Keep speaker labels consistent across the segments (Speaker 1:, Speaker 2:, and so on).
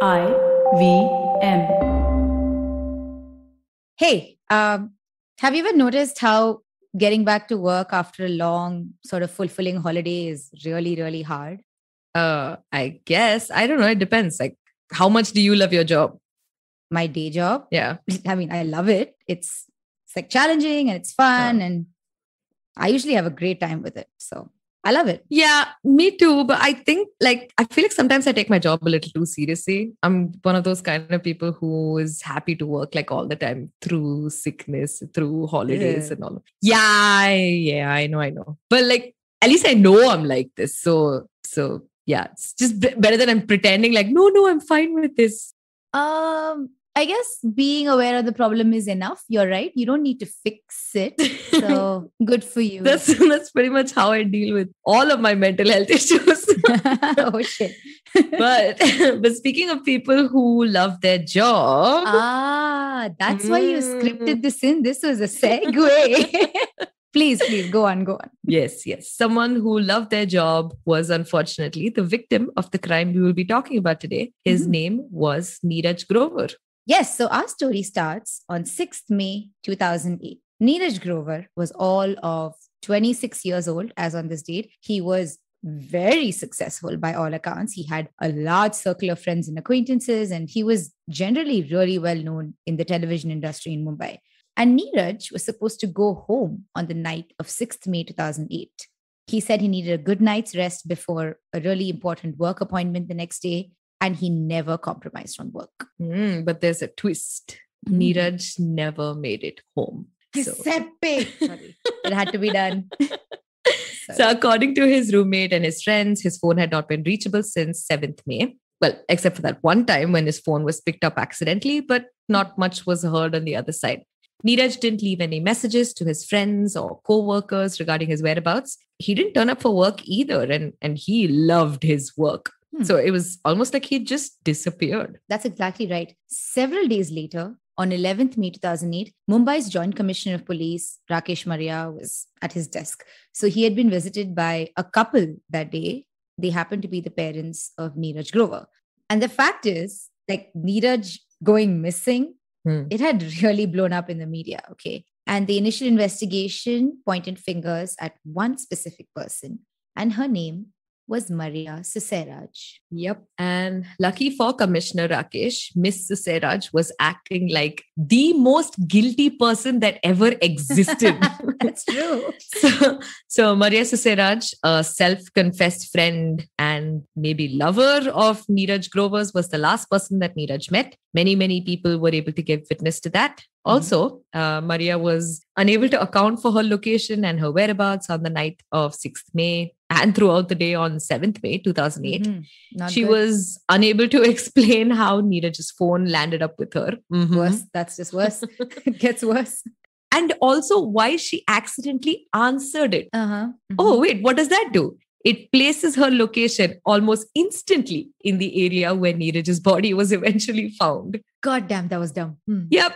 Speaker 1: IVM.
Speaker 2: Hey, have you ever noticed how getting back to work after a long, sort of fulfilling holiday is really, really hard?
Speaker 3: I guess. I don't know. It depends. Like, how much do you love your job?
Speaker 2: My day job?
Speaker 3: Yeah.
Speaker 2: I mean, I love it. It's like challenging and it's fun. And I usually have a great time with it. So I love it.
Speaker 3: Yeah, me too. But I think I feel like sometimes I take my job a little too seriously. I'm one of those kind of people who is happy to work like all the time through sickness, through holidays and all. Yeah, I know. But like, at least I know I'm like this. So yeah, it's just better than I'm pretending like, no, I'm fine with this.
Speaker 2: I guess being aware of the problem is enough. You're right. You don't need to fix it. So good for you.
Speaker 3: That's pretty much how I deal with all of my mental health issues.
Speaker 2: Oh, shit.
Speaker 3: But speaking of people who love their job.
Speaker 2: That's why you scripted this in. This was a segue. Please, go on.
Speaker 3: Yes. Someone who loved their job was unfortunately the victim of the crime we will be talking about today. His name was Neeraj Grover.
Speaker 2: Yes, so our story starts on 6th May 2008. Neeraj Grover was all of 26 years old as on this date. He was very successful by all accounts. He had a large circle of friends and acquaintances, and he was generally really well known in the television industry in Mumbai. And Neeraj was supposed to go home on the night of 6th May 2008. He said he needed a good night's rest before a really important work appointment the next day. And he never compromised on work.
Speaker 3: But there's a twist. Neeraj never made it home.
Speaker 2: Sorry, it had to be done.
Speaker 3: So according to his roommate and his friends, his phone had not been reachable since 7th May. Well, except for that one time when his phone was picked up accidentally, but not much was heard on the other side. Neeraj didn't leave any messages to his friends or co-workers regarding his whereabouts. He didn't turn up for work either, and he loved his work. So it was almost like he just disappeared.
Speaker 2: That's exactly right. Several days later, on 11th May 2008, Mumbai's Joint Commissioner of Police, Rakesh Maria, was at his desk. So he had been visited by a couple that day. They happened to be the parents of Neeraj Grover. And the fact is, like, Neeraj going missing, it had really blown up in the media, okay? And the initial investigation pointed fingers at one specific person, and her name was Maria Susairaj.
Speaker 3: Yep. And lucky for Commissioner Rakesh, Miss Susairaj was acting like the most guilty person that ever existed.
Speaker 2: That's true.
Speaker 3: So Maria Susairaj, a self-confessed friend and maybe lover of Neeraj Grover's, was the last person that Neeraj met. Many people were able to give witness to that. Also, Maria was unable to account for her location and her whereabouts on the night of 6th May and throughout the day on 7th May 2008. She was unable to explain how Neeraj's phone landed up with her.
Speaker 2: Worse. That's just worse. It gets worse.
Speaker 3: And also why she accidentally answered it. Oh, wait, what does that do? It places her location almost instantly in the area where Neeraj's body was eventually found.
Speaker 2: God damn, that was dumb.
Speaker 3: Yep.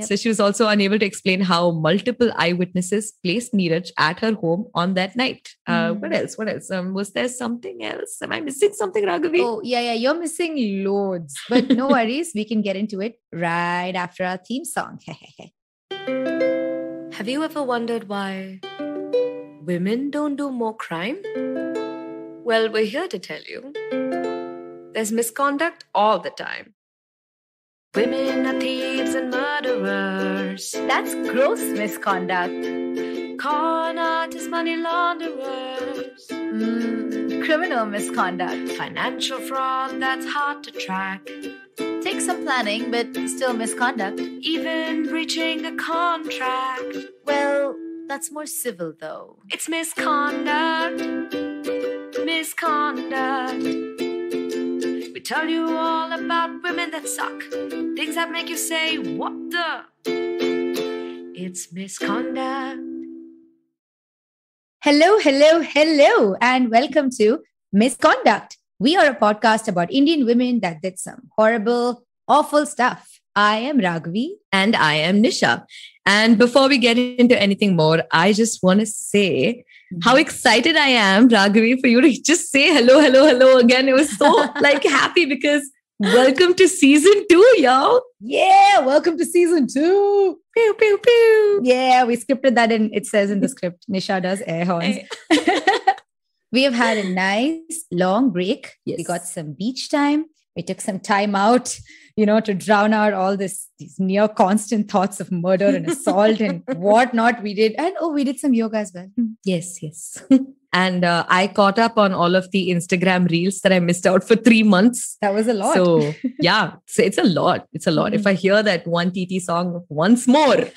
Speaker 3: So she was also unable to explain how multiple eyewitnesses placed Neeraj at her home on that night. What else? Was there something else? Am I missing something, Raghavi?
Speaker 2: Oh, yeah. You're missing loads. But no worries. We can get into it right after our theme song.
Speaker 1: Have you ever wondered why women don't do more crime? Well, we're here to tell you. There's misconduct all the time. Women are thieves and murderers.
Speaker 2: That's gross misconduct.
Speaker 1: Con artists, money launderers.
Speaker 2: Criminal misconduct.
Speaker 1: Financial fraud that's hard to track.
Speaker 2: Takes some planning, but still misconduct.
Speaker 1: Even breaching a contract.
Speaker 2: Well, that's more civil though.
Speaker 1: It's misconduct. We tell you all about women that suck. Things that make you say, what the? It's misconduct.
Speaker 2: Hello, and welcome to Misconduct. We are a podcast about Indian women that did some horrible, awful stuff. I am Raghavi.
Speaker 3: And I am Nisha. And before we get into anything more, I just want to say how excited I am, Raghavi, for you to just say hello again. It was so happy because Welcome to season 2, yo.
Speaker 2: Yeah, welcome to season 2.
Speaker 3: Pew, pew, pew.
Speaker 2: Yeah, we scripted that in. It says in the script, Nisha does air horns. We have had a nice long break.
Speaker 3: Yes.
Speaker 2: We got some beach time. We took some time out, to drown out all these near constant thoughts of murder and assault and whatnot we did. And we did some yoga as well.
Speaker 3: Yes. And I caught up on all of the Instagram reels that I missed out for 3 months.
Speaker 2: That was a lot.
Speaker 3: So yeah, so it's a lot. It's a lot.
Speaker 2: Mm-hmm.
Speaker 3: If I hear that one TT song once more.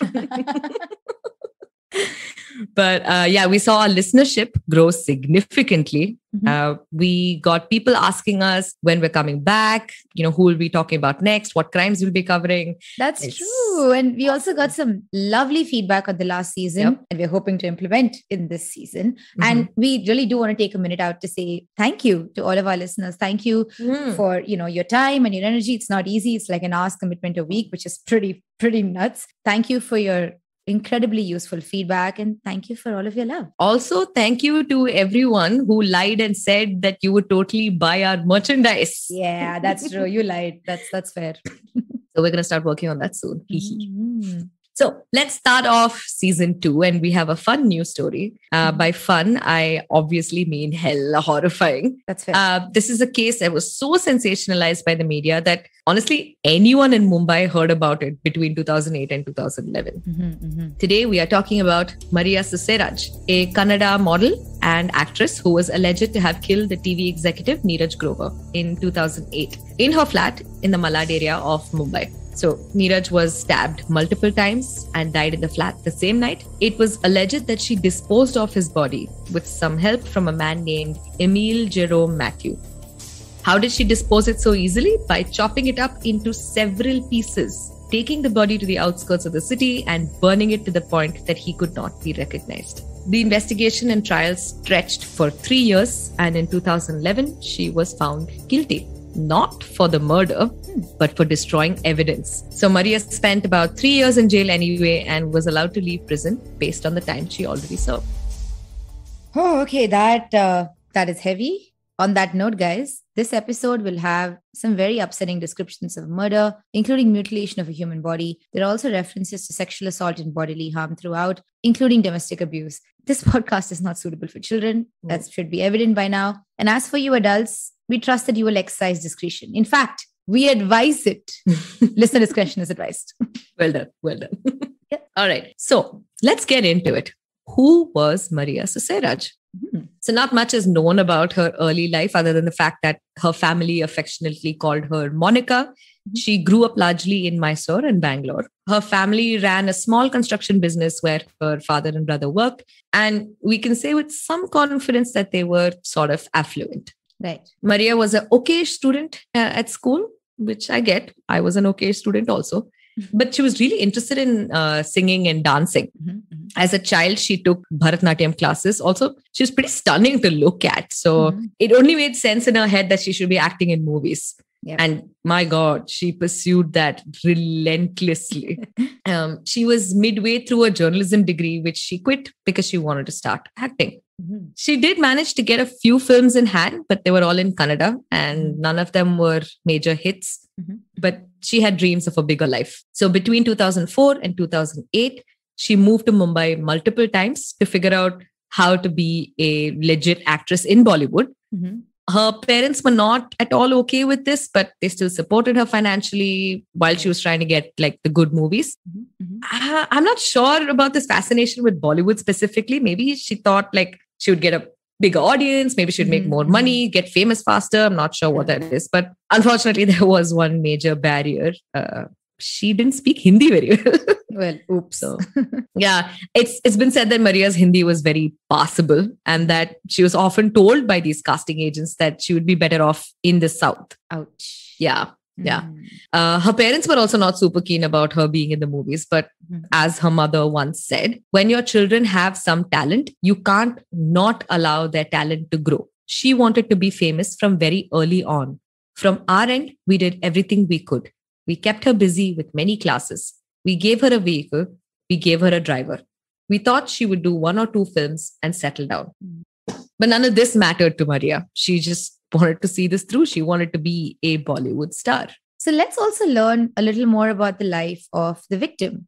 Speaker 3: But we saw our listenership grow significantly.
Speaker 2: Mm-hmm.
Speaker 3: We got people asking us when we're coming back, who will be talking about next, what crimes we'll be covering.
Speaker 2: That's true. And we also got some lovely feedback on the last season, and we're hoping to implement in this season. Mm-hmm. And we really do want to take a minute out to say thank you to all of our listeners. Thank you for, your time and your energy. It's not easy. It's like an hour's commitment a week, which is pretty nuts. Thank you for your incredibly useful feedback, and thank you for all of your love.
Speaker 3: Also, thank you to everyone who lied and said that you would totally buy our merchandise.
Speaker 2: Yeah, that's true. You lied. That's fair.
Speaker 3: So we're going to start working on that soon. So let's start off season 2, and we have a fun news story. By fun, I obviously mean hell horrifying.
Speaker 2: That's fair.
Speaker 3: This is a case that was so sensationalized by the media that honestly, anyone in Mumbai heard about it between 2008 and 2011. Today, we are talking about Maria Susairaj, a Kannada model and actress who was alleged to have killed the TV executive Neeraj Grover in 2008 in her flat in the Malad area of Mumbai. So Neeraj was stabbed multiple times and died in the flat the same night. It was alleged that she disposed of his body with some help from a man named Emile Jerome Matthew. How did she dispose it so easily? By chopping it up into several pieces, taking the body to the outskirts of the city and burning it to the point that he could not be recognized. The investigation and trial stretched for 3 years, and in 2011, she was found guilty. Not for the murder, but for destroying evidence. So Maria spent about 3 years in jail anyway and was allowed to leave prison based on the time she already served.
Speaker 2: Oh, okay. That is heavy. On that note, guys, this episode will have some very upsetting descriptions of murder, including mutilation of a human body. There are also references to sexual assault and bodily harm throughout, including domestic abuse. This podcast is not suitable for children. That should be evident by now. And as for you adults, we trust that you will exercise discretion. In fact, we advise it. Listener discretion is advised.
Speaker 3: Well done. Yeah. All right. So let's get into it. Who was Maria Susairaj? So not much is known about her early life other than the fact that her family affectionately called her Monica. She grew up largely in Mysore and Bangalore. Her family ran a small construction business where her father and brother worked. And we can say with some confidence that they were sort of affluent.
Speaker 2: Right.
Speaker 3: Maria was an okay student at school, which I get. I was an okay student also. But she was really interested in singing and dancing. As a child, she took Bharatnatyam classes. Also, she was pretty stunning to look at. So it only made sense in her head that she should be acting in movies. Yep. And my God, she pursued that relentlessly. She was midway through a journalism degree, which she quit because she wanted to start acting. She did manage to get a few films in hand, but they were all in Kannada and none of them were major hits. But she had dreams of a bigger life. So between 2004 and 2008, she moved to Mumbai multiple times to figure out how to be a legit actress in Bollywood. Her parents were not at all okay with this, but they still supported her financially while she was trying to get like the good movies. I'm not sure about this fascination with Bollywood specifically. Maybe she thought like she would get a bigger audience. Maybe she'd make more money, get famous faster. I'm not sure what that is. But unfortunately, there was one major barrier. She didn't speak Hindi very well.
Speaker 2: Well, oops.
Speaker 3: So, yeah, it's been said that Maria's Hindi was very passable and that she was often told by these casting agents that she would be better off in the South.
Speaker 2: Ouch.
Speaker 3: Yeah. Her parents were also not super keen about her being in the movies. But as her mother once said, when your children have some talent, you can't not allow their talent to grow. She wanted to be famous from very early on. From our end, we did everything we could. We kept her busy with many classes. We gave her a vehicle. We gave her a driver. We thought she would do 1 or 2 films and settle down. But none of this mattered to Maria. She just wanted to see this through. She wanted to be a Bollywood star.
Speaker 2: So let's also learn a little more about the life of the victim.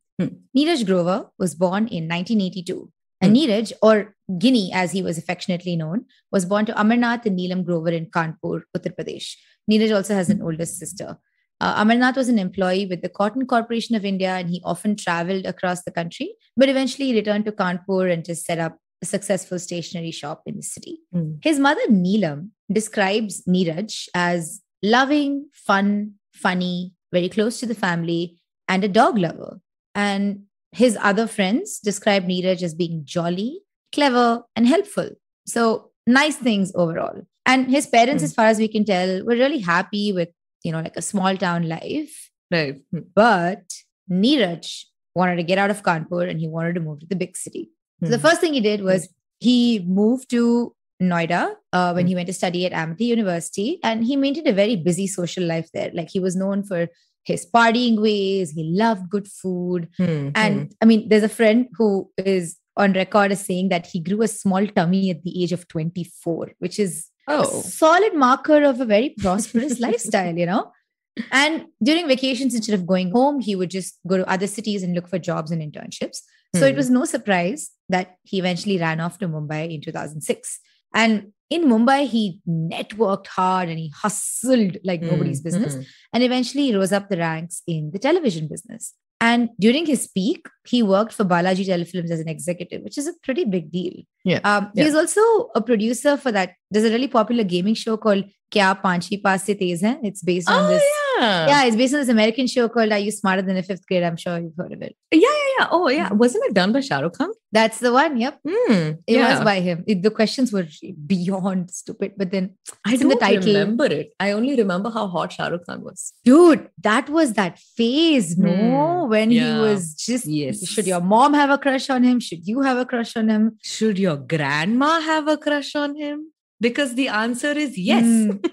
Speaker 2: Neeraj Grover was born in 1982. And Neeraj, or Guinea as he was affectionately known, was born to Amarnath and Neelam Grover in Kanpur, Uttar Pradesh. Neeraj also has an older sister. Amarnath was an employee with the Cotton Corporation of India, and he often traveled across the country, but eventually he returned to Kanpur and just set up a successful stationery shop in the city. His mother, Neelam, describes Neeraj as loving, fun, funny, very close to the family, and a dog lover. And his other friends describe Neeraj as being jolly, clever, and helpful. So nice things overall. And his parents, as far as we can tell, were really happy with, like a small town life.
Speaker 3: Right.
Speaker 2: But Neeraj wanted to get out of Kanpur and he wanted to move to the big city. So the first thing he did was he moved to Noida when he went to study at Amity University, and he maintained a very busy social life there. Like, he was known for his partying ways. He loved good food. And I mean, there's a friend who is on record as saying that he grew a small tummy at the age of 24, which is a solid marker of a very prosperous lifestyle, And during vacations, instead of going home, he would just go to other cities and look for jobs and internships. So it was no surprise that he eventually ran off to Mumbai in 2006. And in Mumbai, he networked hard and he hustled like nobody's business. And eventually he rose up the ranks in the television business. And during his peak, he worked for Balaji Telefilms as an executive, which is a pretty big deal. He's also a producer for that. There's a really popular gaming show called Kya Panchi Paas Se Tez Hain. It's based on this. Yeah, it's based on this American show called Are You Smarter Than a Fifth Grade? I'm sure you've heard of it.
Speaker 3: Yeah. Oh, yeah. Wasn't it done by Shah Rukh Khan?
Speaker 2: That's the one. Yep. It was by him. The questions were beyond stupid, but then
Speaker 3: I don't remember it. I only remember how hot Shah Rukh Khan was.
Speaker 2: Dude, that was that phase, no? When he was just, should your mom have a crush on him? Should you have a crush on him?
Speaker 3: Should your grandma have a crush on him? Because the answer is yes.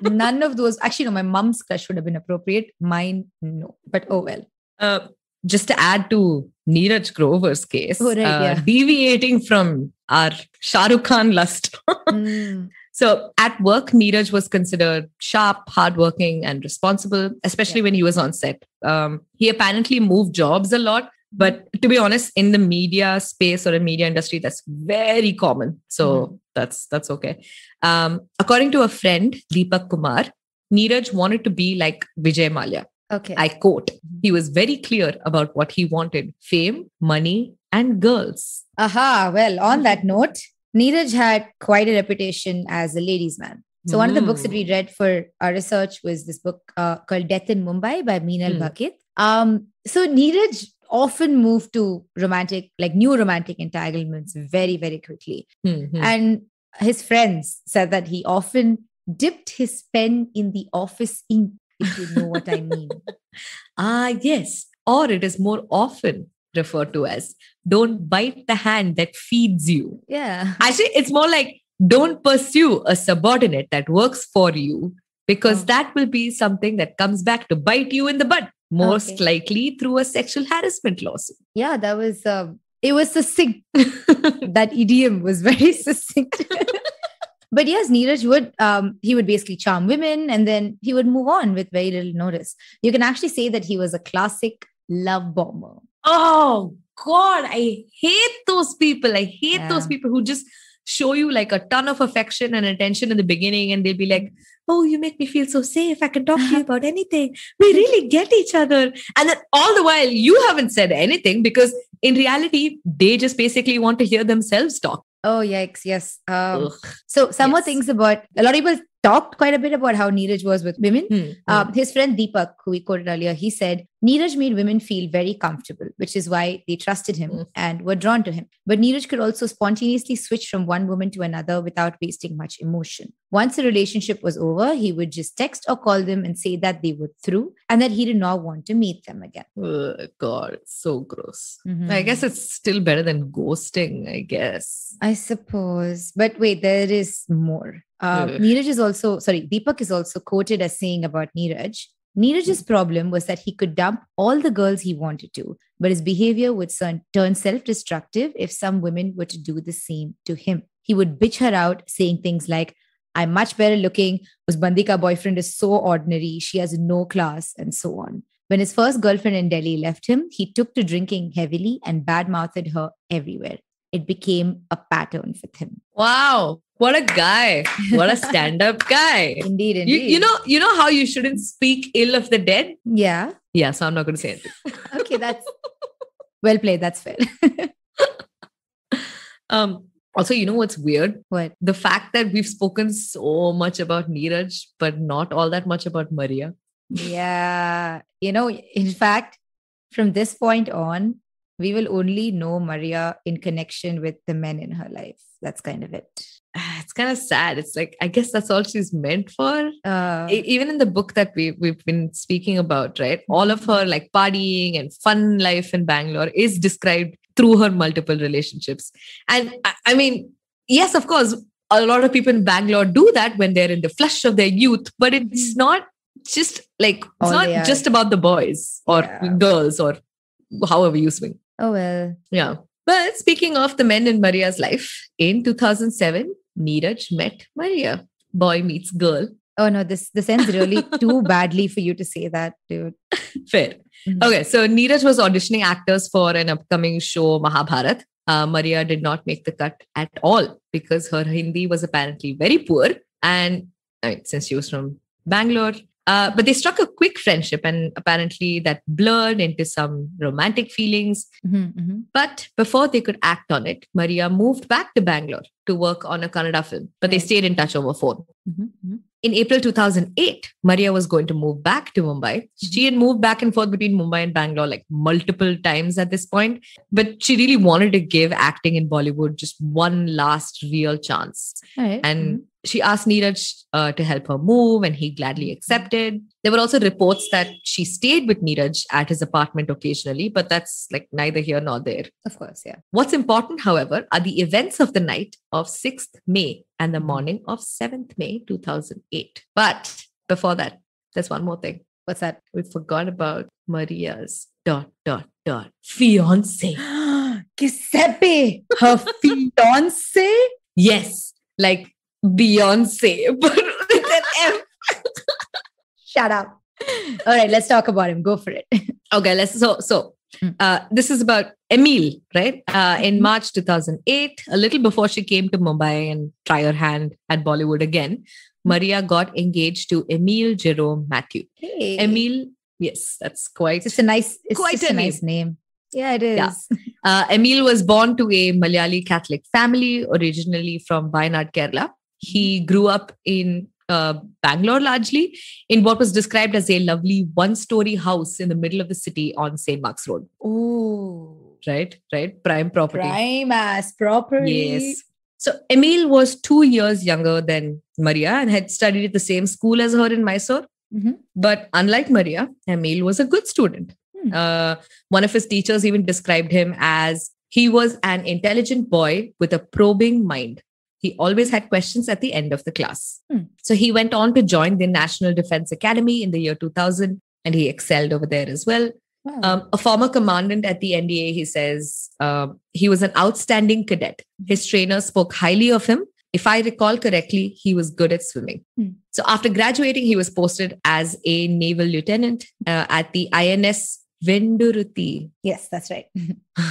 Speaker 2: None of those. Actually, no, my mom's crush would have been appropriate. Mine, no. But oh well.
Speaker 3: Just to add to Neeraj Grover's case, deviating from our Shah Rukh Khan lust. So at work, Neeraj was considered sharp, hardworking, and responsible, especially when he was on set. He apparently moved jobs a lot. But to be honest, in the media space or in media industry, that's very common. So that's okay. According to a friend, Deepak Kumar, Neeraj wanted to be like Vijay Mallya.
Speaker 2: Okay.
Speaker 3: I quote, he was very clear about what he wanted: fame, money, and girls.
Speaker 2: Aha. Well, on that note, Neeraj had quite a reputation as a ladies' man. So one of the books that we read for our research was this book called Death in Mumbai by Meenal Bhaket. So Neeraj often moved to new romantic entanglements very, very quickly. And his friends said that he often dipped his pen in the office ink, if you know what I mean.
Speaker 3: Yes. Or it is more often referred to as don't bite the hand that feeds you.
Speaker 2: Yeah.
Speaker 3: Actually, it's more like don't pursue a subordinate that works for you, because that will be something that comes back to bite you in the butt, most likely through a sexual harassment lawsuit.
Speaker 2: Yeah, that was, it was succinct. That idiom was very succinct. But yes, Neeraj would basically charm women and then he would move on with very little notice. You can actually say that he was a classic love bomber.
Speaker 3: Oh God, I hate those people. I hate those people who just show you like a ton of affection and attention in the beginning, and they'll be like, oh, you make me feel so safe. I can talk to you about anything. We really get each other. And then all the while you haven't said anything, because in reality, they just basically want to hear themselves talk.
Speaker 2: Oh, yikes. Yes. So some more things about, a lot of people talked quite a bit about how Neeraj was with women. His friend Deepak, who we quoted earlier, he said, Neeraj made women feel very comfortable, which is why they trusted him and were drawn to him. But Neeraj could also spontaneously switch from one woman to another without wasting much emotion. Once the relationship was over, he would just text or call them and say that they were through and that he did not want to meet them again.
Speaker 3: Oh, God, it's so gross. I guess it's still better than ghosting, I guess.
Speaker 2: I suppose. But wait, there is more. Deepak is also quoted as saying about Neeraj, Neeraj's problem was that he could dump all the girls he wanted to, but his behavior would turn self-destructive if some women were to do the same to him. He would bitch her out, saying things like, I'm much better looking. Whose Bandika boyfriend is so ordinary. She has no class and so on. When his first girlfriend in Delhi left him, he took to drinking heavily and badmouthed her everywhere. It became a pattern with him.
Speaker 3: Wow. What a guy. What a stand-up guy.
Speaker 2: Indeed,
Speaker 3: You,
Speaker 2: indeed.
Speaker 3: you know how you shouldn't speak ill of the dead?
Speaker 2: Yeah.
Speaker 3: Yeah, so I'm not going to say anything.
Speaker 2: Okay, that's well played. That's fair.
Speaker 3: Also, you know what's weird?
Speaker 2: What?
Speaker 3: The fact that we've spoken so much about Neeraj, but not all that much about Maria.
Speaker 2: Yeah. In fact, from this point on, we will only know Maria in connection with the men in her life. That's kind of it.
Speaker 3: It's kind of sad. It's like, I guess that's all she's meant for. Even in the book that we've been speaking about, right? All of her like partying and fun life in Bangalore is described through her multiple relationships. And I mean, yes, of course, a lot of people in Bangalore do that when they're in the flush of their youth, but it's not just like, it's not just about the boys or girls or however you swing.
Speaker 2: Oh, well.
Speaker 3: Yeah. But speaking of the men in Maria's life, in 2007, Neeraj met Maria. Boy meets girl.
Speaker 2: Oh, no, this ends really too badly for you to say that, dude.
Speaker 3: Fair. Mm-hmm. Okay, so Neeraj was auditioning actors for an upcoming show, Mahabharat. Maria did not make the cut at all because her Hindi was apparently very poor. And since she was from Bangalore, but they struck a quick friendship and apparently that blurred into some romantic feelings.
Speaker 2: Mm-hmm, mm-hmm.
Speaker 3: But before they could act on it, Maria moved back to Bangalore to work on a Kannada film, but they stayed in touch over phone.
Speaker 2: Mm-hmm, mm-hmm.
Speaker 3: In April 2008, Maria was going to move back to Mumbai. Mm-hmm. She had moved back and forth between Mumbai and Bangalore like multiple times at this point, but she really wanted to give acting in Bollywood just one last real chance.
Speaker 2: Right.
Speaker 3: And she asked Neeraj to help her move and he gladly accepted. There were also reports that she stayed with Neeraj at his apartment occasionally, but that's like neither here nor there.
Speaker 2: Of course, yeah.
Speaker 3: What's important, however, are the events of the night of 6th May and the morning of 7th May 2008. But before that, there's one more thing.
Speaker 2: What's that?
Speaker 3: We forgot about Maria's ... fiance.
Speaker 2: Giuseppe, her fiance?
Speaker 3: Yes, like Beyonce, but with an M.
Speaker 2: Shut up. All right, let's talk about him. Go for it.
Speaker 3: Okay, this is about Emile, right? In March 2008, a little before she came to Mumbai and try her hand at Bollywood again, Maria got engaged to Emile Jerome Matthew.
Speaker 2: Hey.
Speaker 3: Emile, yes, that's quite...
Speaker 2: It's a nice name. Yeah, it is.
Speaker 3: Yeah. Emile was born to a Malayali Catholic family, originally from Wayanad, Kerala. He grew up in Bangalore largely, in what was described as a lovely one-story house in the middle of the city on St. Mark's Road.
Speaker 2: Oh.
Speaker 3: Right. Prime property.
Speaker 2: Prime ass property.
Speaker 3: Yes. So Emile was 2 years younger than Maria and had studied at the same school as her in Mysore.
Speaker 2: Mm-hmm.
Speaker 3: But unlike Maria, Emile was a good student. One of his teachers even described him as he was an intelligent boy with a probing mind. He always had questions at the end of the class. So he went on to join the National Defense Academy in the year 2000 and he excelled over there as well.
Speaker 2: Wow.
Speaker 3: A former commandant at the NDA, he says he was an outstanding cadet. His trainer spoke highly of him. If I recall correctly, he was good at swimming. So after graduating, he was posted as a naval lieutenant at the INS Venduruthi.
Speaker 2: Yes, that's right.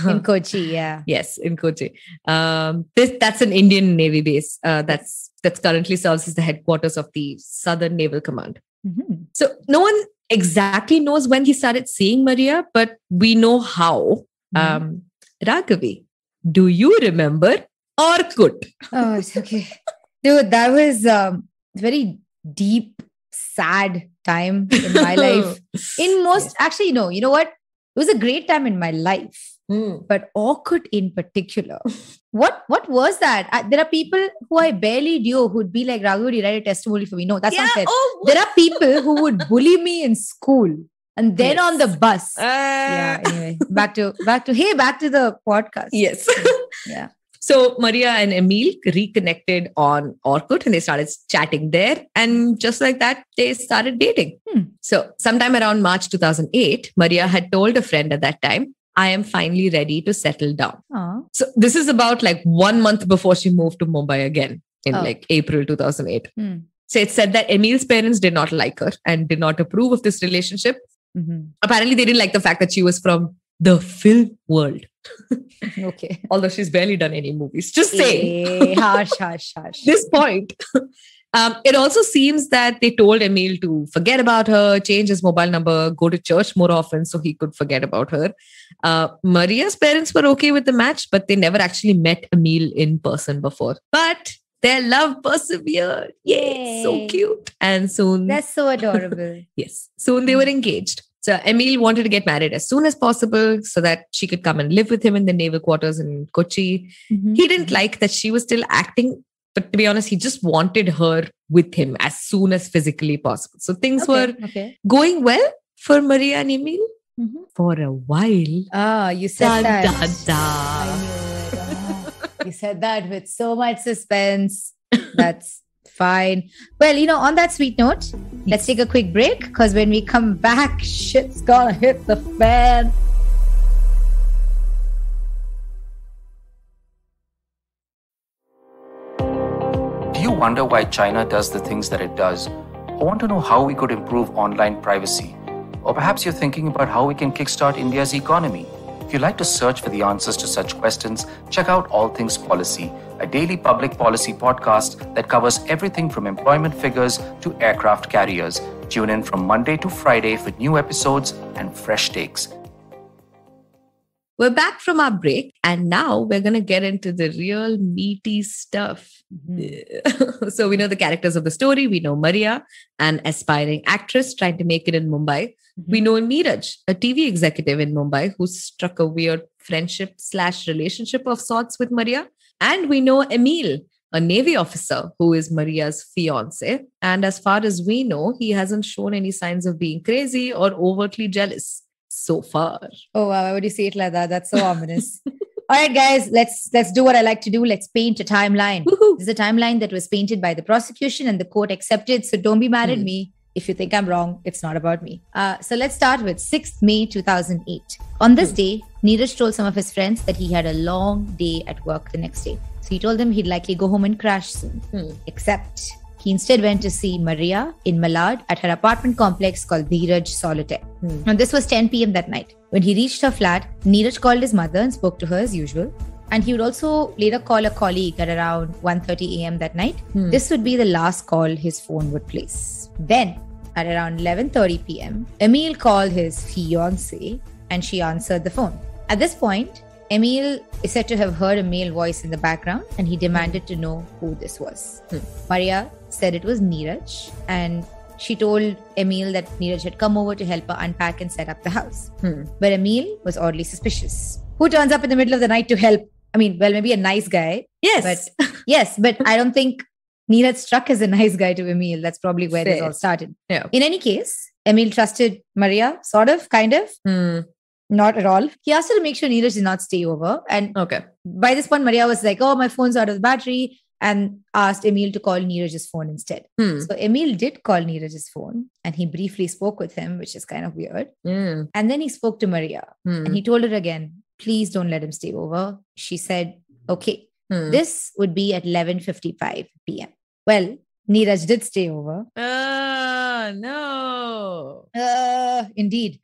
Speaker 2: In Kochi, yeah.
Speaker 3: Yes, in Kochi. That's an Indian Navy base that's currently serves as the headquarters of the Southern Naval Command.
Speaker 2: Mm-hmm.
Speaker 3: So no one exactly knows when he started seeing Maria, but we know how. Raghavi, do you remember Orkut?
Speaker 2: Oh, it's okay. Dude, that was very deep, sad time in my life. Actually, no, you know what? It was a great time in my life. But Orkut in particular. What was that? There are people who I barely knew who'd be like, Raghu, you write a testimony for me. No, that's not fair. There are people who would bully me in school and then on the bus. Yeah, anyway, back to the podcast.
Speaker 3: Yes.
Speaker 2: Yeah.
Speaker 3: So Maria and Emile reconnected on Orkut and they started chatting there. And just like that, they started dating. So sometime around March 2008, Maria had told a friend at that time, I am finally ready to settle down.
Speaker 2: Aww.
Speaker 3: So this is about like 1 month before she moved to Mumbai again. in
Speaker 2: Oh.
Speaker 3: like April 2008.
Speaker 2: Hmm.
Speaker 3: So it said that Emil's parents did not like her and did not approve of this relationship.
Speaker 2: Mhm.
Speaker 3: Apparently, they didn't like the fact that she was from the film world,
Speaker 2: Okay.
Speaker 3: although she's barely done any movies. Just saying.
Speaker 2: Harsh, harsh, harsh.
Speaker 3: This point. It also seems that they told Emil to forget about her, change his mobile number, go to church more often so he could forget about her. Maria's parents were okay with the match, but they never actually met Emil in person before. But their love persevered. Yay, so
Speaker 2: Yay.
Speaker 3: cute. And soon,
Speaker 2: That's so adorable.
Speaker 3: yes, soon they were engaged. So Emil wanted to get married as soon as possible so that she could come and live with him in the naval quarters in Kochi.
Speaker 2: Mhm.
Speaker 3: He didn't like that she was still acting, but to be honest, he just wanted her with him as soon as physically possible. So things were
Speaker 2: Okay.
Speaker 3: going well for Maria and Emil
Speaker 2: Mhm.
Speaker 3: for a while.
Speaker 2: Ah, you said
Speaker 3: Dun,
Speaker 2: that.
Speaker 3: dun, dun.
Speaker 2: I knew it. You said that with so much suspense. That's fine. Well, on that sweet note, let's take a quick break because when we come back, shit's gonna hit the fan.
Speaker 4: Do you wonder why China does the things that it does? Or want to know how we could improve online privacy? Or perhaps you're thinking about how we can kickstart India's economy? If you'd like to search for the answers to such questions, check out All Things Policy, a daily public policy podcast that covers everything from employment figures to aircraft carriers. Tune in from Monday to Friday for new episodes and fresh takes.
Speaker 3: We're back from our break, and now we're going to get into the real meaty stuff. So we know the characters of the story. We know Maria, an aspiring actress trying to make it in Mumbai. We know Neeraj, a TV executive in Mumbai who struck a weird friendship/relationship of sorts with Maria. And we know Emil, a Navy officer who is Maria's fiance. And as far as we know, he hasn't shown any signs of being crazy or overtly jealous so far.
Speaker 2: Oh wow, why would you say it like that? That's so ominous. All right, guys, let's do what I like to do. Let's paint a timeline.
Speaker 3: Woohoo.
Speaker 2: This is a timeline that was painted by the prosecution and the court accepted. So don't be mad at me. If you think I'm wrong, it's not about me. So let's start with 6th May 2008. On this day, Neeraj told some of his friends that he had a long day at work the next day. So he told them he'd likely go home and crash soon. Except he instead went to see Maria in Malad at her apartment complex called Dheeraj Solitaire. And this was 10 p.m. that night. When he reached her flat, Neeraj called his mother and spoke to her as usual. And he would also later call a colleague at around 1:30 a.m. that night. This would be the last call his phone would place. Then, at around 11:30 p.m., Emil called his fiancée and she answered the phone. At this point, Emil is said to have heard a male voice in the background and he demanded to know who this was. Maria said it was Neeraj and she told Emil that Neeraj had come over to help her unpack and set up the house. But Emil was oddly suspicious. Who turns up in the middle of the night to help? I mean, well, maybe a nice guy.
Speaker 3: Yes.
Speaker 2: But I don't think Neeraj struck as a nice guy to Emil. That's probably where this
Speaker 3: Fair.
Speaker 2: all started.
Speaker 3: Yeah.
Speaker 2: In any case, Emil trusted Maria, sort of, kind of. Not at all. He asked her to make sure Neeraj did not stay over. And
Speaker 3: Okay.
Speaker 2: by this point, Maria was like, oh, my phone's out of battery, and asked Emil to call Neeraj's phone instead. So Emil did call Neeraj's phone and he briefly spoke with him, which is kind of weird. And then he spoke to Maria and he told her again, please don't let him stay over. She said, okay. This would be at 11:55 p.m. Well, Neeraj did stay over.
Speaker 3: No.
Speaker 2: Indeed.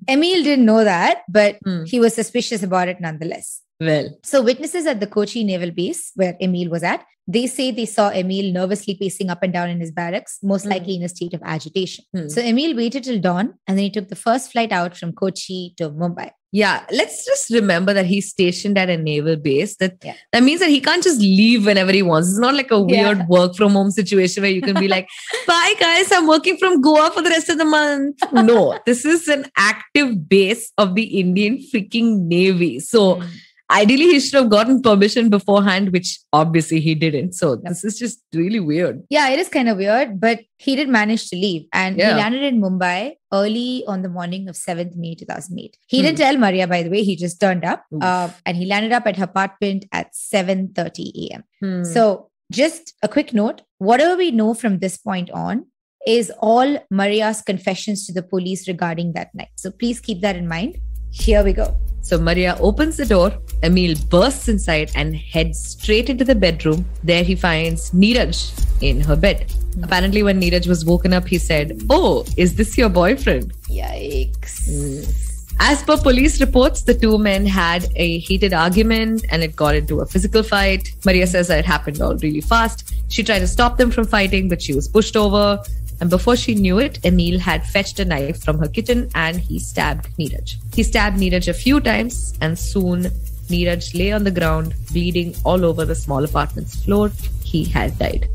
Speaker 2: Emil didn't know that, but he was suspicious about it nonetheless.
Speaker 3: Well.
Speaker 2: So witnesses at the Kochi naval base where Emil was at, they say they saw Emil nervously pacing up and down in his barracks, most likely in a state of agitation. So Emil waited till dawn and then he took the first flight out from Kochi to Mumbai.
Speaker 3: Yeah, let's just remember that he's stationed at a naval base. That means that he can't just leave whenever he wants. It's not like a weird work from home situation where you can be like, bye guys, I'm working from Goa for the rest of the month. No, this is an active base of the Indian freaking Navy. So ideally, he should have gotten permission beforehand, which obviously he didn't. So this is just really weird.
Speaker 2: Yeah, it is kind of weird, but he did manage to leave. And he landed in Mumbai early on the morning of 7th May 2008. He didn't tell Maria, by the way. He just turned up and he landed up at her apartment at 7:30 a.m. So just a quick note, whatever we know from this point on is all Maria's confessions to the police regarding that night. So please keep that in mind. Here we go.
Speaker 3: So Maria opens the door. Emil bursts inside and heads straight into the bedroom. There he finds Neeraj in her bed. Apparently, when Neeraj was woken up, he said, "Oh, is this your boyfriend?"
Speaker 2: Yikes.
Speaker 3: As per police reports, the two men had a heated argument and it got into a physical fight. Maria says that it happened all really fast. She tried to stop them from fighting, but she was pushed over. And before she knew it, Emil had fetched a knife from her kitchen and he stabbed Neeraj. He stabbed Neeraj a few times and soon Neeraj lay on the ground, bleeding all over the small apartment's floor. He had died.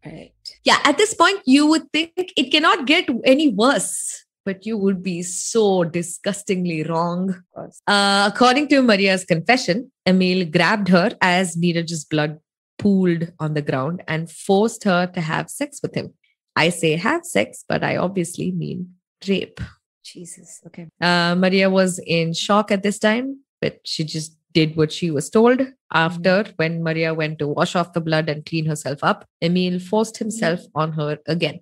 Speaker 2: Right.
Speaker 3: Yeah, at this point, you would think it cannot get any worse. But you would be so disgustingly wrong. According to Maria's confession, Emil grabbed her as Neeraj's blood pooled on the ground and forced her to have sex with him. I say have sex, but I obviously mean rape.
Speaker 2: Jesus. Okay.
Speaker 3: Maria was in shock at this time, but she just did what she was told. After, when Maria went to wash off the blood and clean herself up, Emil forced himself on her again.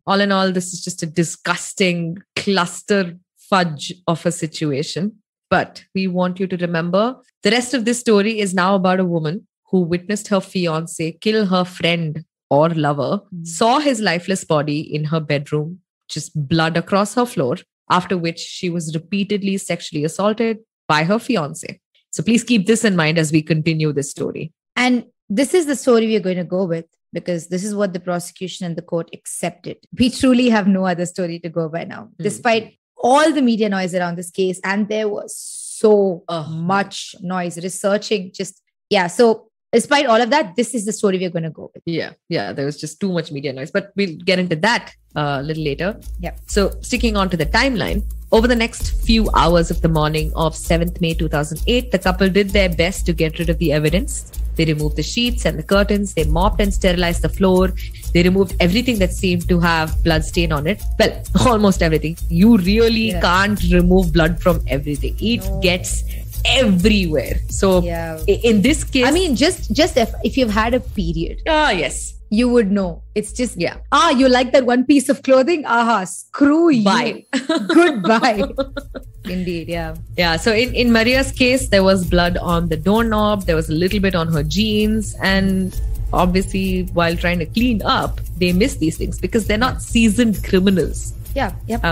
Speaker 3: All in all, this is just a disgusting cluster fudge of a situation. But we want you to remember the rest of this story is now about a woman who witnessed her fiancé kill her friend or lover, saw his lifeless body in her bedroom, just blood across her floor, after which she was repeatedly sexually assaulted by her fiancé. So please keep this in mind as we continue this story.
Speaker 2: And this is the story we're going to go with because this is what the prosecution and the court accepted. We truly have no other story to go by now, despite all the media noise around this case. And there was so much noise researching. So despite all of that, this is the story we're going to go with.
Speaker 3: Yeah, there was just too much media noise, but we'll get into that a little later.
Speaker 2: Yeah.
Speaker 3: So sticking on to the timeline, over the next few hours of the morning of 7th May 2008, the couple did their best to get rid of the evidence. They removed the sheets and the curtains. They mopped and sterilized the floor. They removed everything that seemed to have blood stain on it. Well, almost everything. You really can't remove blood from everything. It gets everywhere. So in this case,
Speaker 2: I mean, just if you've had a period.
Speaker 3: Yes.
Speaker 2: You would know. It's just, you like that one piece of clothing? Screw you.
Speaker 3: Bye.
Speaker 2: Goodbye. Indeed, yeah.
Speaker 3: Yeah, so in Maria's case, there was blood on the doorknob. There was a little bit on her jeans. And obviously, while trying to clean up, they missed these things because they're not seasoned criminals.
Speaker 2: Yep.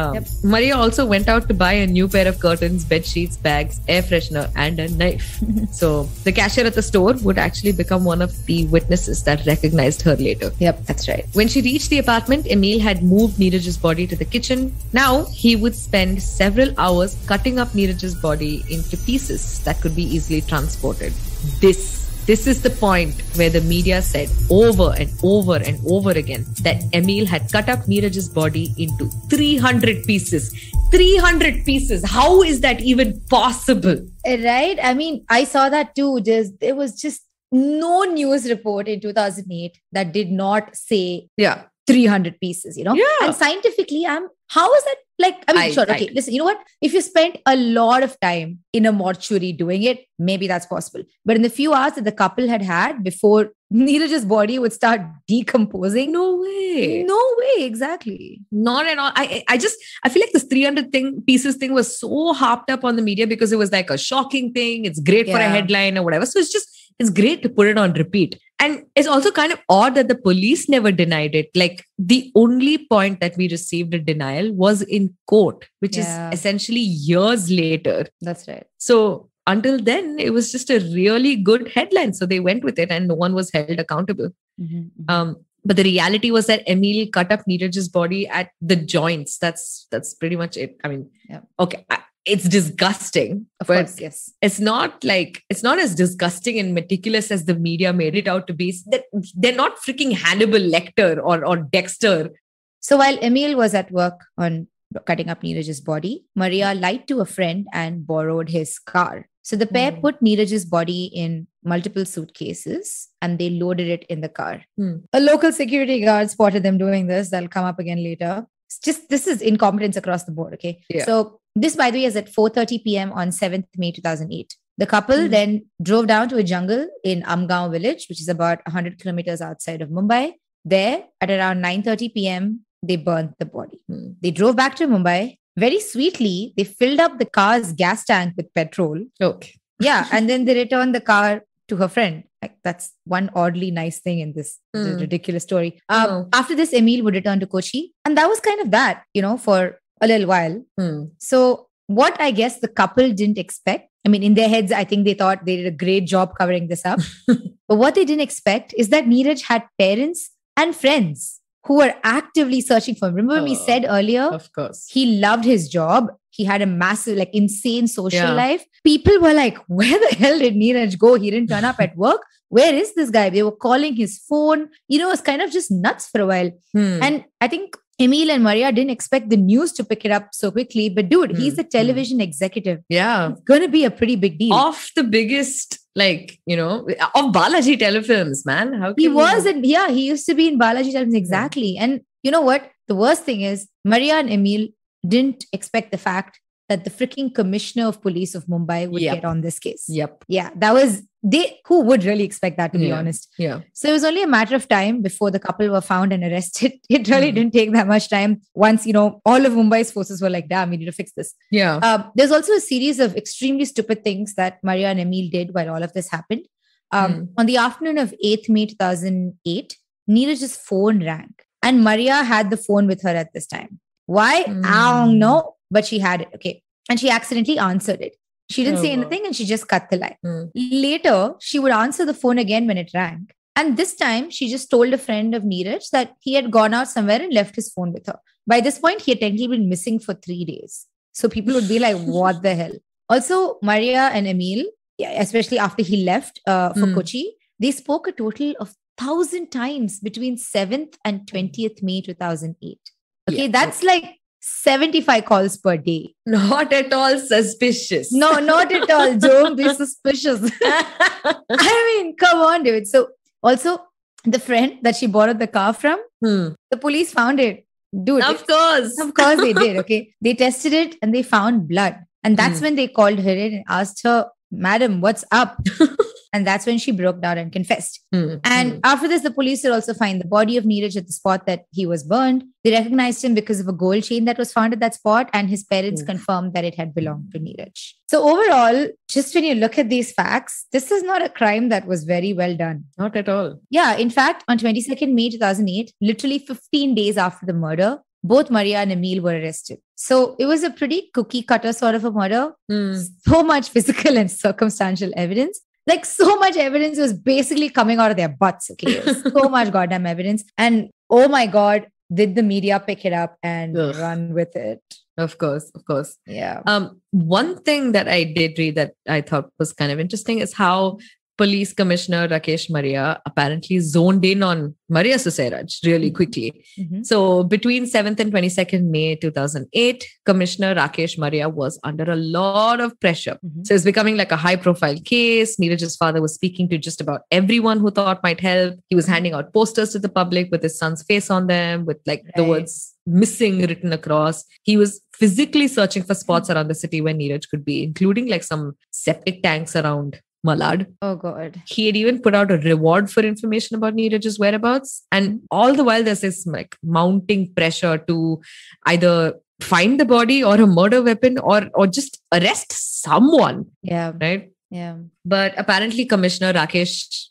Speaker 3: Maria also went out to buy a new pair of curtains, bed sheets, bags, air freshener, and a knife. So the cashier at the store would actually become one of the witnesses that recognized her later.
Speaker 2: Yep, that's right.
Speaker 3: When she reached the apartment, Emil had moved Neeraj's body to the kitchen. Now he would spend several hours cutting up Neeraj's body into pieces that could be easily transported. This is the point where the media said over and over and over again that Emil had cut up Neeraj's body into 300 pieces. 300 pieces. How is that even possible?
Speaker 2: Right? I mean, I saw that too. There was just no news report in 2008 that did not say 300 pieces, And scientifically, how is that? Listen, you know what? If you spent a lot of time in a mortuary doing it, maybe that's possible. But in the few hours that the couple had before Neeraj's body would start decomposing.
Speaker 3: No way,
Speaker 2: exactly.
Speaker 3: Not at all. I feel like this 300 pieces thing was so harped up on the media because it was like a shocking thing. It's great for a headline or whatever. So it's great to put it on repeat. And it's also kind of odd that the police never denied it. Like the only point that we received a denial was in court, which is essentially years later.
Speaker 2: That's right.
Speaker 3: So until then, it was just a really good headline. So they went with it and no one was held accountable. But the reality was that Emil cut up Neeraj's body at the joints. That's pretty much it. I mean, okay. It's disgusting,
Speaker 2: of course, yes.
Speaker 3: It's not as disgusting and meticulous as the media made it out to be. They're not freaking Hannibal Lecter or Dexter.
Speaker 2: So while Emil was at work on cutting up Neeraj's body, Maria lied to a friend and borrowed his car. So the pair put Neeraj's body in multiple suitcases and they loaded it in the car. A local security guard spotted them doing this. That'll come up again later. This is incompetence across the board, okay?
Speaker 3: Yeah.
Speaker 2: So this, by the way, is at 4:30 p.m. on 7th May 2008. The couple then drove down to a jungle in Amgaon village, which is about 100 kilometers outside of Mumbai. There, at around 9:30 p.m., they burned the body. They drove back to Mumbai. very sweetly, they filled up the car's gas tank with petrol.
Speaker 3: Okay.
Speaker 2: Yeah. And then they returned the car to her friend. Like, that's one oddly nice thing in this ridiculous story. After this, Emil would return to Kochi. And that was kind of that, for a little while. So what I guess the couple didn't expect, I mean, in their heads, I think they thought they did a great job covering this up. But what they didn't expect is that Neeraj had parents and friends who were actively searching for him. Remember we said earlier,
Speaker 3: of course,
Speaker 2: he loved his job. He had a massive, insane social life. People were like, where the hell did Neeraj go? He didn't turn up at work. Where is this guy? They were calling his phone. It was kind of just nuts for a while. And I think Emil and Maria didn't expect the news to pick it up so quickly. But dude, he's the television executive.
Speaker 3: Yeah.
Speaker 2: It's going to be a pretty big deal.
Speaker 3: Of the biggest, of Balaji telefilms, man. How can
Speaker 2: he was, and he used to be in Balaji telefilms. Exactly. Yeah. And you know what? The worst thing is, Maria and Emil didn't expect the fact that the freaking commissioner of police of Mumbai would get on this case.
Speaker 3: Yep.
Speaker 2: Yeah, that was, who would really expect that, to be honest?
Speaker 3: Yeah.
Speaker 2: So it was only a matter of time before the couple were found and arrested. It really didn't take that much time. Once, all of Mumbai's forces were like, damn, we need to fix this.
Speaker 3: Yeah.
Speaker 2: There's also a series of extremely stupid things that Maria and Emil did while all of this happened. On the afternoon of 8th May 2008, Neeraj's phone rang. And Maria had the phone with her at this time. Why? I don't know. But she had it. Okay. And she accidentally answered it. She didn't say anything and she just cut the line. Later, she would answer the phone again when it rang. And this time, she just told a friend of Neeraj that he had gone out somewhere and left his phone with her. By this point, he had technically been missing for 3 days. So people would be like, what the hell? Also, Maria and Emil, especially after he left for Kochi, they spoke a total of 1,000 times between 7th and 20th May 2008. Okay, that's like 75 calls per day.
Speaker 3: Not at all suspicious.
Speaker 2: No, not at all. Don't be suspicious. I mean, come on, dude. So also, the friend that she borrowed the car from, the police found it. Dude.
Speaker 3: Of course
Speaker 2: they did. Okay. They tested it and they found blood. And that's when they called her in and asked her, Madam, what's up? And that's when she broke down and confessed. And after this, the police would also find the body of Neeraj at the spot that he was burned. They recognized him because of a gold chain that was found at that spot, and his parents confirmed that it had belonged to Neeraj. So overall, just when you look at these facts, this is not a crime that was very well done.
Speaker 3: Not at all.
Speaker 2: Yeah, in fact, on 22nd May 2008, literally 15 days after the murder, both Maria and Emil were arrested. So it was a pretty cookie cutter sort of a murder. So much physical and circumstantial evidence. Like, so much evidence was basically coming out of their butts. Okay, so much goddamn evidence. And oh my God, did the media pick it up and run with it?
Speaker 3: Of course.
Speaker 2: Yeah.
Speaker 3: One thing that I did read that I thought was kind of interesting is how Police Commissioner Rakesh Maria apparently zoned in on Maria Susairaj really quickly. So between 7th and 22nd May 2008, Commissioner Rakesh Maria was under a lot of pressure. So it's becoming like a high profile case. Neeraj's father was speaking to just about everyone who thought might help. He was handing out posters to the public with his son's face on them with the words missing written across. He was physically searching for spots around the city where Neeraj could be, including like some septic tanks around Malad.
Speaker 2: Oh God.
Speaker 3: He had even put out a reward for information about Neeraj's whereabouts. And all the while there's this mounting pressure to either find the body or a murder weapon or just arrest someone.
Speaker 2: Yeah.
Speaker 3: Right?
Speaker 2: Yeah.
Speaker 3: But apparently Commissioner Rakesh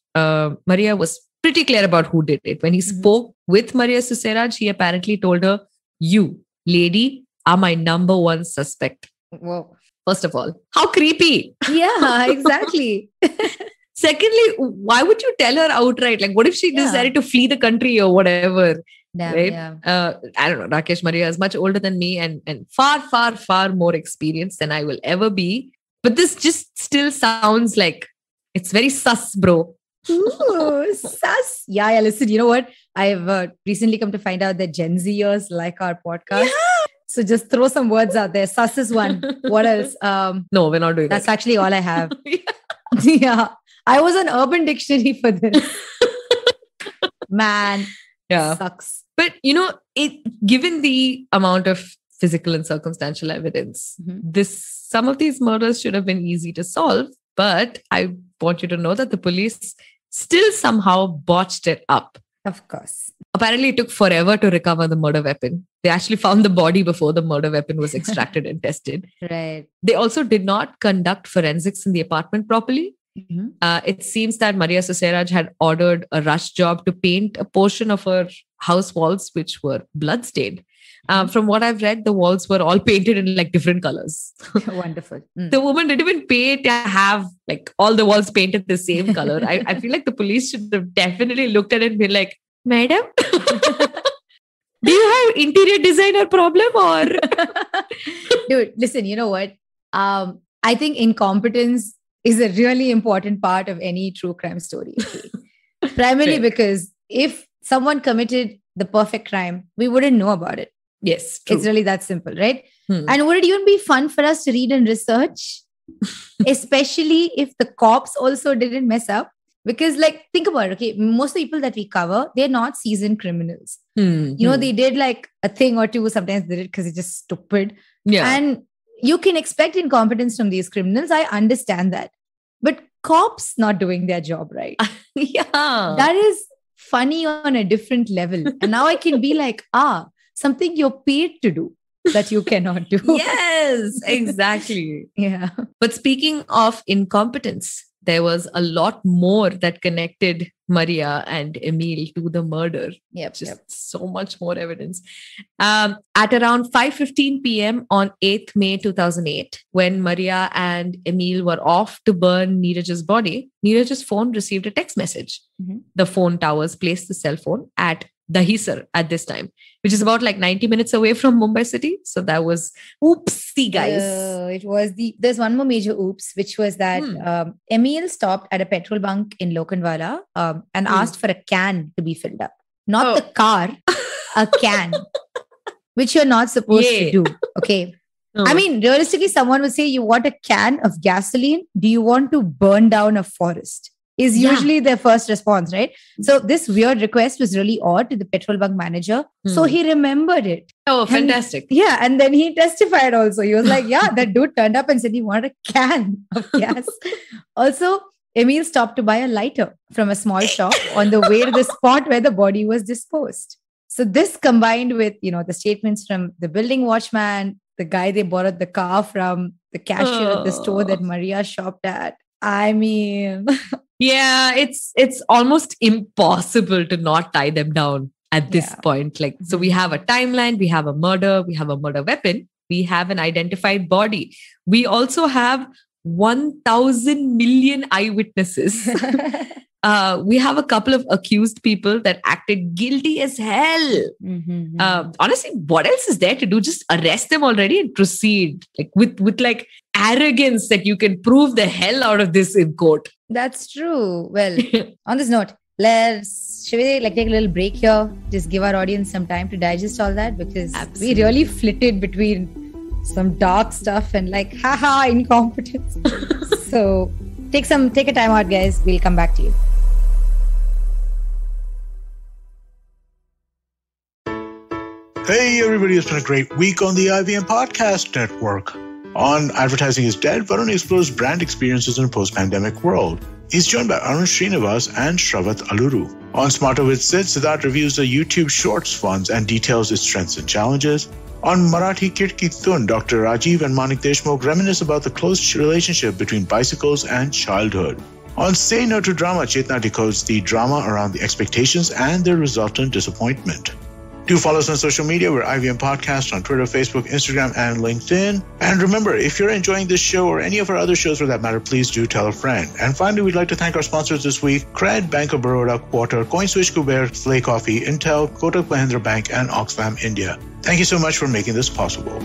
Speaker 3: Maria was pretty clear about who did it. When he spoke with Maria Susairaj, he apparently told her, "You, lady, are my number one suspect."
Speaker 2: Whoa.
Speaker 3: First of all, how creepy.
Speaker 2: Yeah, exactly.
Speaker 3: Secondly, why would you tell her outright? Like, what if she decided to flee the country or whatever?
Speaker 2: Damn,
Speaker 3: right?
Speaker 2: Yeah.
Speaker 3: I don't know. Rakesh Maria is much older than me and far, far, far more experienced than I will ever be. But this just still sounds like it's very sus, bro.
Speaker 2: Ooh, sus. Yeah. Listen, you know what? I've recently come to find out that Gen Zers like our podcast. Yeah. So just throw some words out there. Sus is one. What else?
Speaker 3: No, we're not doing
Speaker 2: that's
Speaker 3: that.
Speaker 2: Actually all I have. Yeah. I was on Urban Dictionary for this. Man.
Speaker 3: Yeah.
Speaker 2: Sucks.
Speaker 3: But, given the amount of physical and circumstantial evidence, some of these murders should have been easy to solve. But I want you to know that the police still somehow botched it up.
Speaker 2: Of course.
Speaker 3: Apparently, it took forever to recover the murder weapon. They actually found the body before the murder weapon was extracted and tested.
Speaker 2: Right.
Speaker 3: They also did not conduct forensics in the apartment properly.
Speaker 2: Mm-hmm.
Speaker 3: It seems that Maria Susairaj had ordered a rush job to paint a portion of her house walls, which were bloodstained. From what I've read, the walls were all painted in like different colors.
Speaker 2: Wonderful.
Speaker 3: The woman didn't even pay to have like all the walls painted the same color. I feel like the police should have definitely looked at it and been like, Madam, do you have interior designer problem or?
Speaker 2: Dude, listen, you know what? I think incompetence is a really important part of any true crime story. Okay? Primarily because if someone committed the perfect crime, we wouldn't know about it.
Speaker 3: Yes, true.
Speaker 2: It's really that simple, right? And would it even be fun for us to read and research? Especially if the cops also didn't mess up? Because like, think about it, okay? Most people that we cover, they're not seasoned criminals. You know, they did like a thing or two. Sometimes they did because it's just stupid.
Speaker 3: Yeah.
Speaker 2: And you can expect incompetence from these criminals. I understand that. But cops not doing their job right.
Speaker 3: Yeah.
Speaker 2: That is funny on a different level. And now I can be like, something you're paid to do that you cannot do.
Speaker 3: Yes, exactly.
Speaker 2: Yeah.
Speaker 3: But speaking of incompetence, there was a lot more that connected Maria and Emil to the murder. Just so much more evidence. At around 5:15 p.m. on 8th May 2008, when Maria and Emil were off to burn Neeraj's body, Neeraj's phone received a text message.
Speaker 2: Mm-hmm.
Speaker 3: The phone towers placed the cell phone at Dahisar at this time, which is about like 90 minutes away from Mumbai city. So that was oopsie, guys.
Speaker 2: There's one more major oops, which was that Emil stopped at a petrol bunk in Lokhandwala and asked for a can to be filled up. Not the car, a can, which you're not supposed to do. Okay. I mean, realistically, someone would say, you want a can of gasoline? Do you want to burn down a forest? Is usually their first response, right? So this weird request was really odd to the petrol bunk manager. So he remembered it.
Speaker 3: Oh, fantastic.
Speaker 2: And then he testified also. He was like, that dude turned up and said he wanted a can of gas. Also, Emil stopped to buy a lighter from a small shop on the way to the spot where the body was disposed. So this combined with, the statements from the building watchman, the guy they borrowed the car from, the cashier at the store that Maria shopped at. I mean...
Speaker 3: Yeah, it's almost impossible to not tie them down at this point. Like, so we have a timeline, we have a murder, we have a murder weapon, we have an identified body. We also have 1,000 million eyewitnesses. We have a couple of accused people that acted guilty as hell. Honestly, what else is there to do? Just arrest them already and proceed. Like with like arrogance that you can prove the hell out of this in court.
Speaker 2: That's true. Well, on this note, should we like take a little break here? Just give our audience some time to digest all that, because we really flitted between some dark stuff and like, haha, incompetence. So take a time out, guys. We'll come back to you.
Speaker 5: Hey everybody, it's been a great week on the IVM Podcast Network. On Advertising is Dead, Varun explores brand experiences in a post-pandemic world. He's joined by Arun Srinivas and Shravat Aluru. On Smarter with Sid, Siddharth reviews the YouTube Shorts funds and details its strengths and challenges. On Marathi Kirki Thun, Dr. Rajiv and Manik Deshmukh reminisce about the close relationship between bicycles and childhood. On Say No to Drama, Chetna decodes the drama around the expectations and their resultant disappointment. Do follow us on social media. We're IVM Podcast on Twitter, Facebook, Instagram, and LinkedIn. And remember, if you're enjoying this show or any of our other shows for that matter, please do tell a friend. And finally, we'd like to thank our sponsors this week: Cred, Bank of Baroda, Quarter, CoinSwitch, Kuber, Slay Coffee, Intel, Kotak Mahindra Bank, and Oxfam India. Thank you so much for making this possible.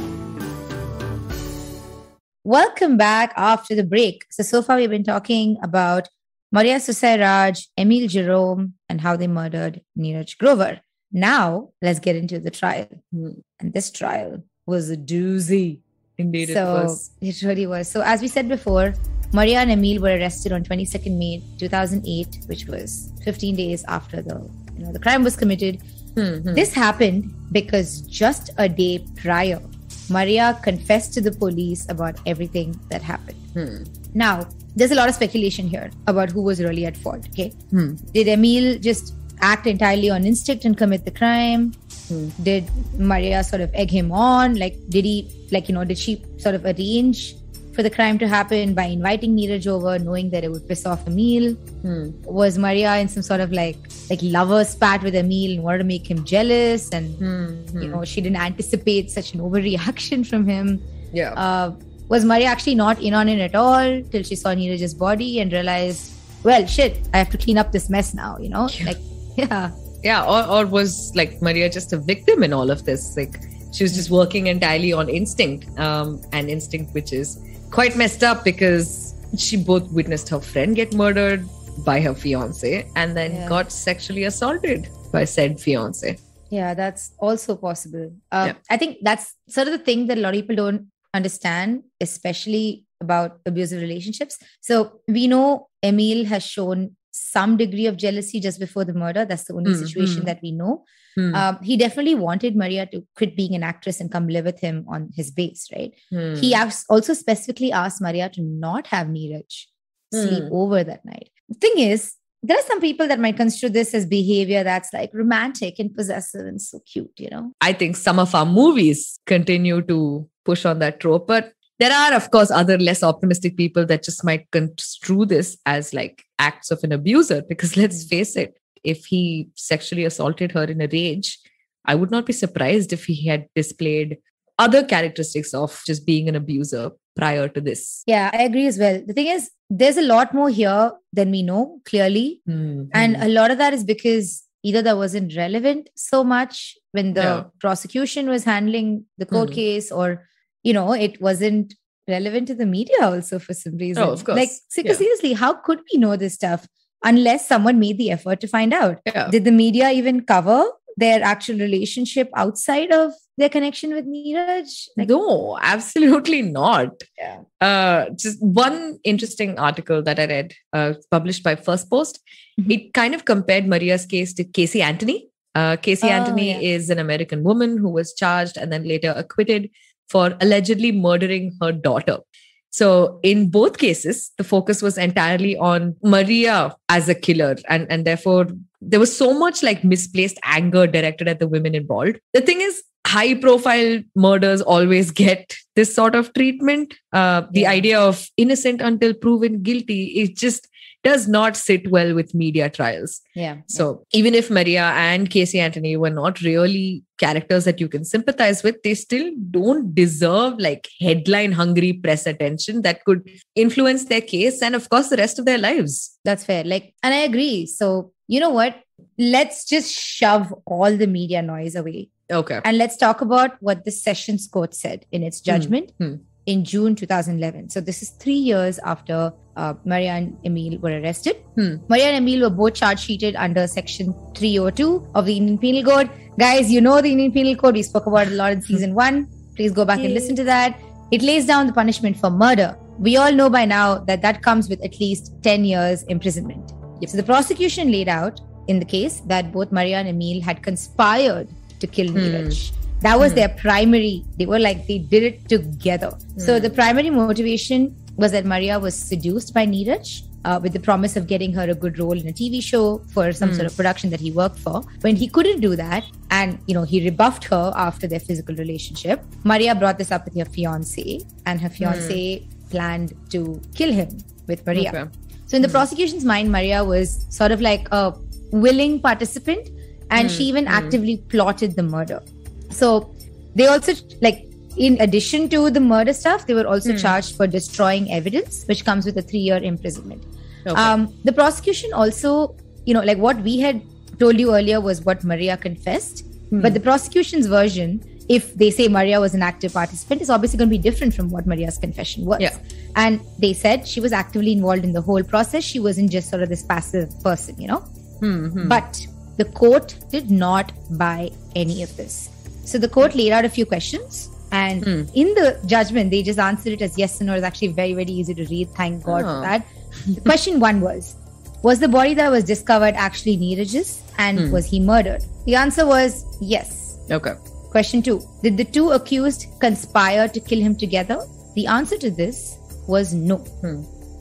Speaker 2: Welcome back after the break. So far we've been talking about Maria Susairaj, Emil Jerome, and how they murdered Neeraj Grover. Now, let's get into the trial. And this trial was a doozy.
Speaker 3: Indeed, it was.
Speaker 2: It really was. So as we said before, Maria and Emil were arrested on 22nd May 2008, which was 15 days after the crime was committed. This happened because just a day prior, Maria confessed to the police about everything that happened. Now, there's a lot of speculation here about who was really at fault, okay? Did Emil just act entirely on instinct and commit the crime? Did Maria sort of egg him on? Like, did she sort of arrange for the crime to happen by inviting Neeraj over, knowing that it would piss off Emil? Was Maria in some sort of like lover spat with Emil and wanted to make him jealous? And, she didn't anticipate such an overreaction from him.
Speaker 3: Yeah.
Speaker 2: Was Maria actually not in on it at all till she saw Neeraj's body and realized, well, shit, I have to clean up this mess now,
Speaker 3: Yeah, or was like Maria just a victim in all of this? Like she was just working entirely on instinct, and instinct which is quite messed up because she both witnessed her friend get murdered by her fiance and then got sexually assaulted by said fiance.
Speaker 2: Yeah, that's also possible. I think that's sort of the thing that a lot of people don't understand, especially about abusive relationships. So we know Emil has shown some degree of jealousy just before the murder. That's the only situation that we know. He definitely wanted Maria to quit being an actress and come live with him on his base, right? He also specifically asked Maria to not have Neeraj sleep over that night. The thing is, there are some people that might construe this as behavior that's like romantic and possessive and so cute,
Speaker 3: I think some of our movies continue to push on that trope, but there are, of course, other less optimistic people that just might construe this as like acts of an abuser. Because let's face it, if he sexually assaulted her in a rage, I would not be surprised if he had displayed other characteristics of just being an abuser prior to this.
Speaker 2: Yeah, I agree as well. The thing is, there's a lot more here than we know, clearly. And a lot of that is because either that wasn't relevant so much when the prosecution was handling the court case, or it wasn't relevant to the media also for some reason.
Speaker 3: Oh, of course.
Speaker 2: Like, seriously, how could we know this stuff unless someone made the effort to find out?
Speaker 3: Yeah.
Speaker 2: Did the media even cover their actual relationship outside of their connection with Neeraj?
Speaker 3: No, absolutely not.
Speaker 2: Yeah.
Speaker 3: Just one interesting article that I read, published by First Post, it kind of compared Maria's case to Casey Anthony. Casey Anthony is an American woman who was charged and then later acquitted for allegedly murdering her daughter. So in both cases, the focus was entirely on Maria as a killer. And therefore, there was so much like misplaced anger directed at the women involved. The thing is, high profile murders always get this sort of treatment. The idea of innocent until proven guilty, it just does not sit well with media trials. So even if Maria and Casey Anthony were not really characters that you can sympathize with, they still don't deserve like headline hungry press attention that could influence their case and of course the rest of their lives.
Speaker 2: That's fair. And I agree. So you know what? Let's just shove all the media noise away.
Speaker 3: Okay.
Speaker 2: And let's talk about what the Sessions Court said in its judgment in June 2011. So this is 3 years after Maria and Emil were arrested. Maria and Emil were both charge sheeted under Section 302 of the Indian Penal Code. Guys, you know the Indian Penal Code. We spoke about it a lot in season 1. Please go back and listen to that. It lays down the punishment for murder. We all know by now that comes with at least 10 years imprisonment. So the prosecution laid out in the case that both Maria and Emil had conspired to kill Neeraj. That was their primary. They did it together. So the primary motivation was that Maria was seduced by Neeraj with the promise of getting her a good role in a TV show for some sort of production that he worked for. When he couldn't do that, and he rebuffed her after their physical relationship, Maria brought this up with her fiance, and her fiance planned to kill him with Maria.
Speaker 3: Okay.
Speaker 2: So in the prosecution's mind, Maria was sort of like a willing participant, and she even actively plotted the murder. So they also, in addition to the murder stuff, they were also charged for destroying evidence, which comes with a 3-year imprisonment. Okay. The prosecution also, what we had told you earlier was what Maria confessed. But the prosecution's version, if they say Maria was an active participant, is obviously going to be different from what Maria's confession was. Yeah. And they said she was actively involved in the whole process. She wasn't just sort of this passive person, But the court did not buy any of this. So the court laid out a few questions, and in the judgment, they just answered it as yes and no. It's actually very, very easy to read. Thank God for that. Question 1 was the body that was discovered actually Neeraj's, and was he murdered? The answer was yes.
Speaker 3: Okay.
Speaker 2: Question 2, did the two accused conspire to kill him together? The answer to this was no.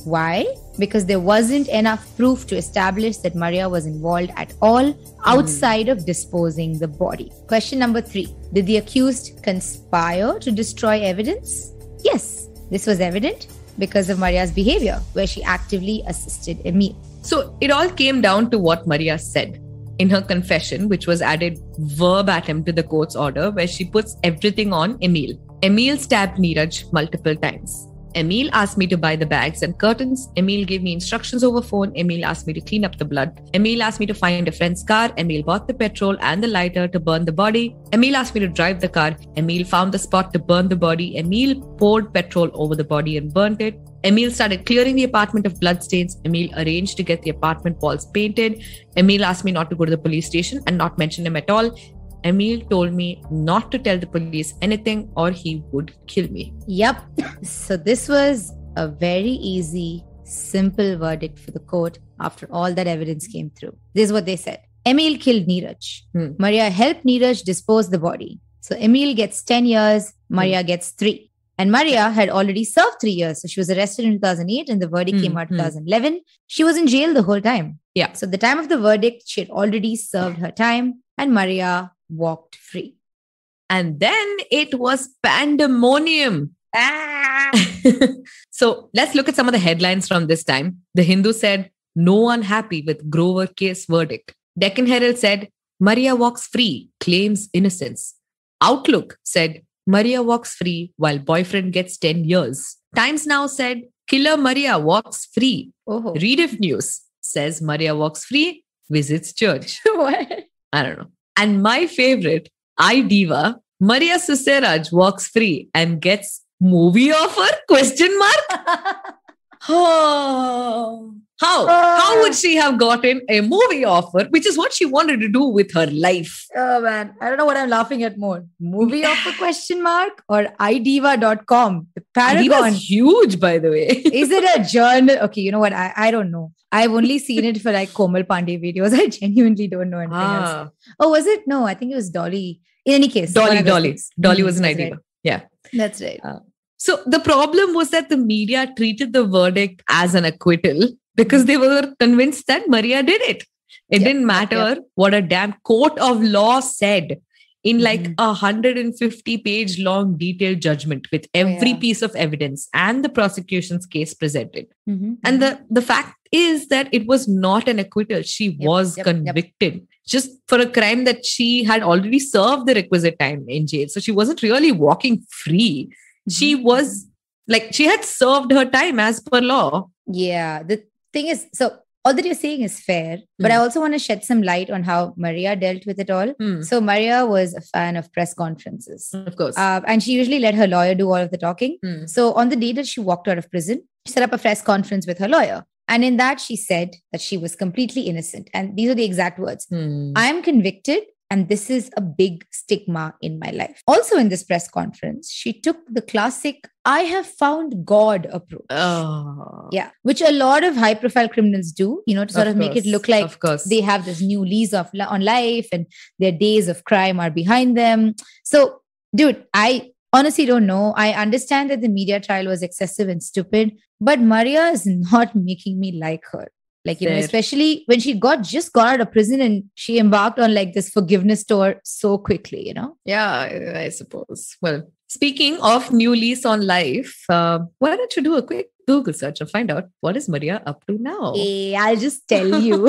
Speaker 2: Why? because there wasn't enough proof to establish that Maria was involved at all outside of disposing the body. Question number 3. Did the accused conspire to destroy evidence? Yes, this was evident because of Maria's behavior, where she actively assisted Emil.
Speaker 3: So it all came down to what Maria said in her confession, which was added verbatim to the court's order, where she puts everything on Emil. Emil stabbed Neeraj multiple times. Emil asked me to buy the bags and curtains. Emil gave me instructions over phone. Emil asked me to clean up the blood. Emil asked me to find a friend's car. Emil bought the petrol and the lighter to burn the body. Emil asked me to drive the car. Emil found the spot to burn the body. Emil poured petrol over the body and burnt it. Emil started clearing the apartment of bloodstains. Emil arranged to get the apartment walls painted. Emil asked me not to go to the police station and not mention him at all. Emil told me not to tell the police anything or he would kill me.
Speaker 2: Yep. So this was a very easy, simple verdict for the court after all that evidence came through. This is what they said. Emil killed Neeraj. Maria helped Neeraj dispose the body. So Emil gets 10 years, Maria gets 3. And Maria had already served 3 years. So she was arrested in 2008 and the verdict came out in 2011. She was in jail the whole time.
Speaker 3: Yeah.
Speaker 2: So at the time of the verdict, she had already served her time and Maria walked free.
Speaker 3: And then it was pandemonium. So let's look at some of the headlines from this time. The Hindu said, no one happy with Grover case verdict. Deccan Herald said, Maria walks free, claims innocence. Outlook said, Maria walks free while boyfriend gets 10 years. Times Now said, killer Maria walks free.
Speaker 2: Oh.
Speaker 3: Rediff News says Maria walks free, visits church.
Speaker 2: What?
Speaker 3: I don't know. And my favorite, iDiva, Maria Susairaj walks free and gets movie offer? Question mark? Oh. How would she have gotten a movie offer, which is what she wanted to do with her life?
Speaker 2: Oh man, I don't know what I'm laughing at more. Movie offer question mark or iDiva.com? The paragon.
Speaker 3: It's huge, by the way.
Speaker 2: Is it a journal? Okay, you know what? I don't know. I've only seen it for like Komal Pandey videos. I genuinely don't know anything else. Oh, was it? No, I think it was Dolly. In any case.
Speaker 3: Dolly was an iDiva.
Speaker 2: Right.
Speaker 3: Yeah.
Speaker 2: That's right.
Speaker 3: So the problem was that the media treated the verdict as an acquittal because they were convinced that Maria did it. It didn't matter what a damn court of law said in like 150-page long detailed judgment with every piece of evidence and the prosecution's case presented. And the fact is that it was not an acquittal. She was convicted just for a crime that she had already served the requisite time in jail. So she wasn't really walking free. She was like, she had served her time as per law.
Speaker 2: Yeah. The thing is, so all that you're saying is fair, but I also want to shed some light on how Maria dealt with it all. So Maria was a fan of press conferences.
Speaker 3: Of course.
Speaker 2: And she usually let her lawyer do all of the talking. So on the day that she walked out of prison, she set up a press conference with her lawyer. And in that, she said that she was completely innocent. And these are the exact words. I am convicted. And this is a big stigma in my life. Also in this press conference, she took the classic, I have found God approach.
Speaker 3: Oh.
Speaker 2: Yeah. Which a lot of high profile criminals do, you know, to sort of make it look like they have this new lease on life and their days of crime are behind them. So, dude, I honestly don't know. I understand that the media trial was excessive and stupid, but Maria is not making me like her. Like, you know, especially when she just got out of prison and she embarked on like this forgiveness tour so quickly, you know?
Speaker 3: Yeah, I suppose. Well, speaking of new lease on life, why don't you do a quick Google search and find out what is Maria up to now?
Speaker 2: Hey, I'll just tell you.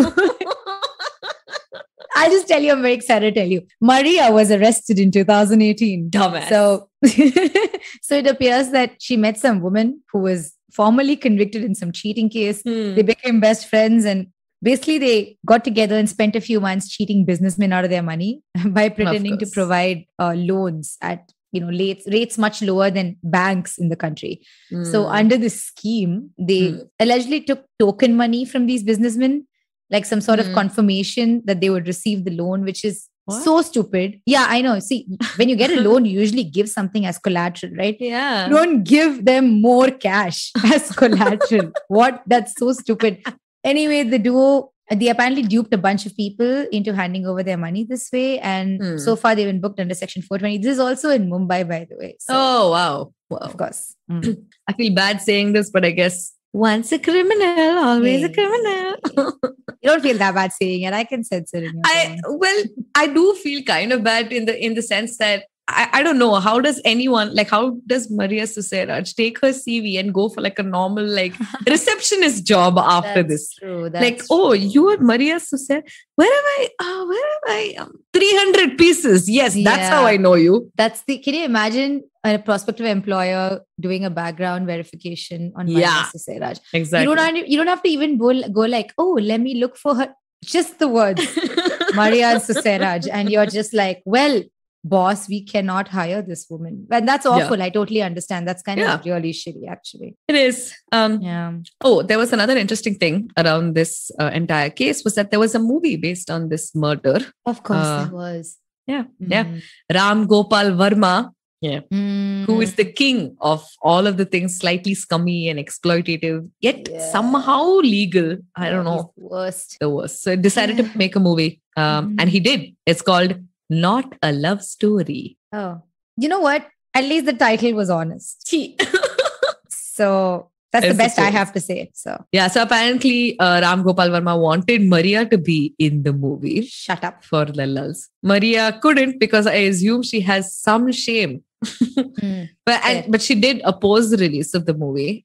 Speaker 2: I'm very excited to tell you. Maria was arrested in 2018.
Speaker 3: Dumbass.
Speaker 2: So it appears that she met some woman who was formally convicted in some cheating case. They became best friends and basically they got together and spent a few months cheating businessmen out of their money by pretending to provide loans at, you know, rates much lower than banks in the country. So under this scheme, they allegedly took token money from these businessmen, like some sort of confirmation that they would receive the loan, which is so stupid. Yeah, I know. See, when you get a loan, you usually give something as collateral, right?
Speaker 3: Yeah.
Speaker 2: You don't give them more cash as collateral. What? That's so stupid. Anyway, the duo, they apparently duped a bunch of people into handing over their money this way. And so far, they've been booked under Section 420. This is also in Mumbai, by the way. So,
Speaker 3: oh, wow.
Speaker 2: Of course.
Speaker 3: I feel bad saying this, but I guess Once a criminal, always a
Speaker 2: Hey.
Speaker 3: criminal.
Speaker 2: You don't feel that bad saying it. I can sense it in your tone.
Speaker 3: I do feel kind of bad in the sense that I don't know, how does Maria Susairaj take her CV and go for like a normal like receptionist job after this?
Speaker 2: True.
Speaker 3: Like, oh, you are Maria Susairaj. Where have I? 300 pieces. Yes, that's how I know you.
Speaker 2: Can you imagine a prospective employer doing a background verification on Maria Susairaj?
Speaker 3: Exactly.
Speaker 2: You don't have to even go like, oh, let me look for her. Just the words, Maria Susairaj. And you're just like, well, boss, we cannot hire this woman. And that's awful. Yeah. I totally understand. That's kind of really shitty, actually.
Speaker 3: It is. Oh, there was another interesting thing around this entire case was that there was a movie based on this murder.
Speaker 2: Of course there was.
Speaker 3: Yeah. Ram Gopal Varma. Yeah. Who is the king of all of the things slightly scummy and exploitative, yet somehow legal. I don't know. The worst. So he decided to make a movie. And he did. It's called Not a Love Story.
Speaker 2: Oh, you know what? At least the title was honest. So that's the best I have to say. So
Speaker 3: apparently Ram Gopal Varma wanted Maria to be in the movie.
Speaker 2: Shut up.
Speaker 3: For the lulz. Maria couldn't because I assume she has some shame. But she did oppose the release of the movie.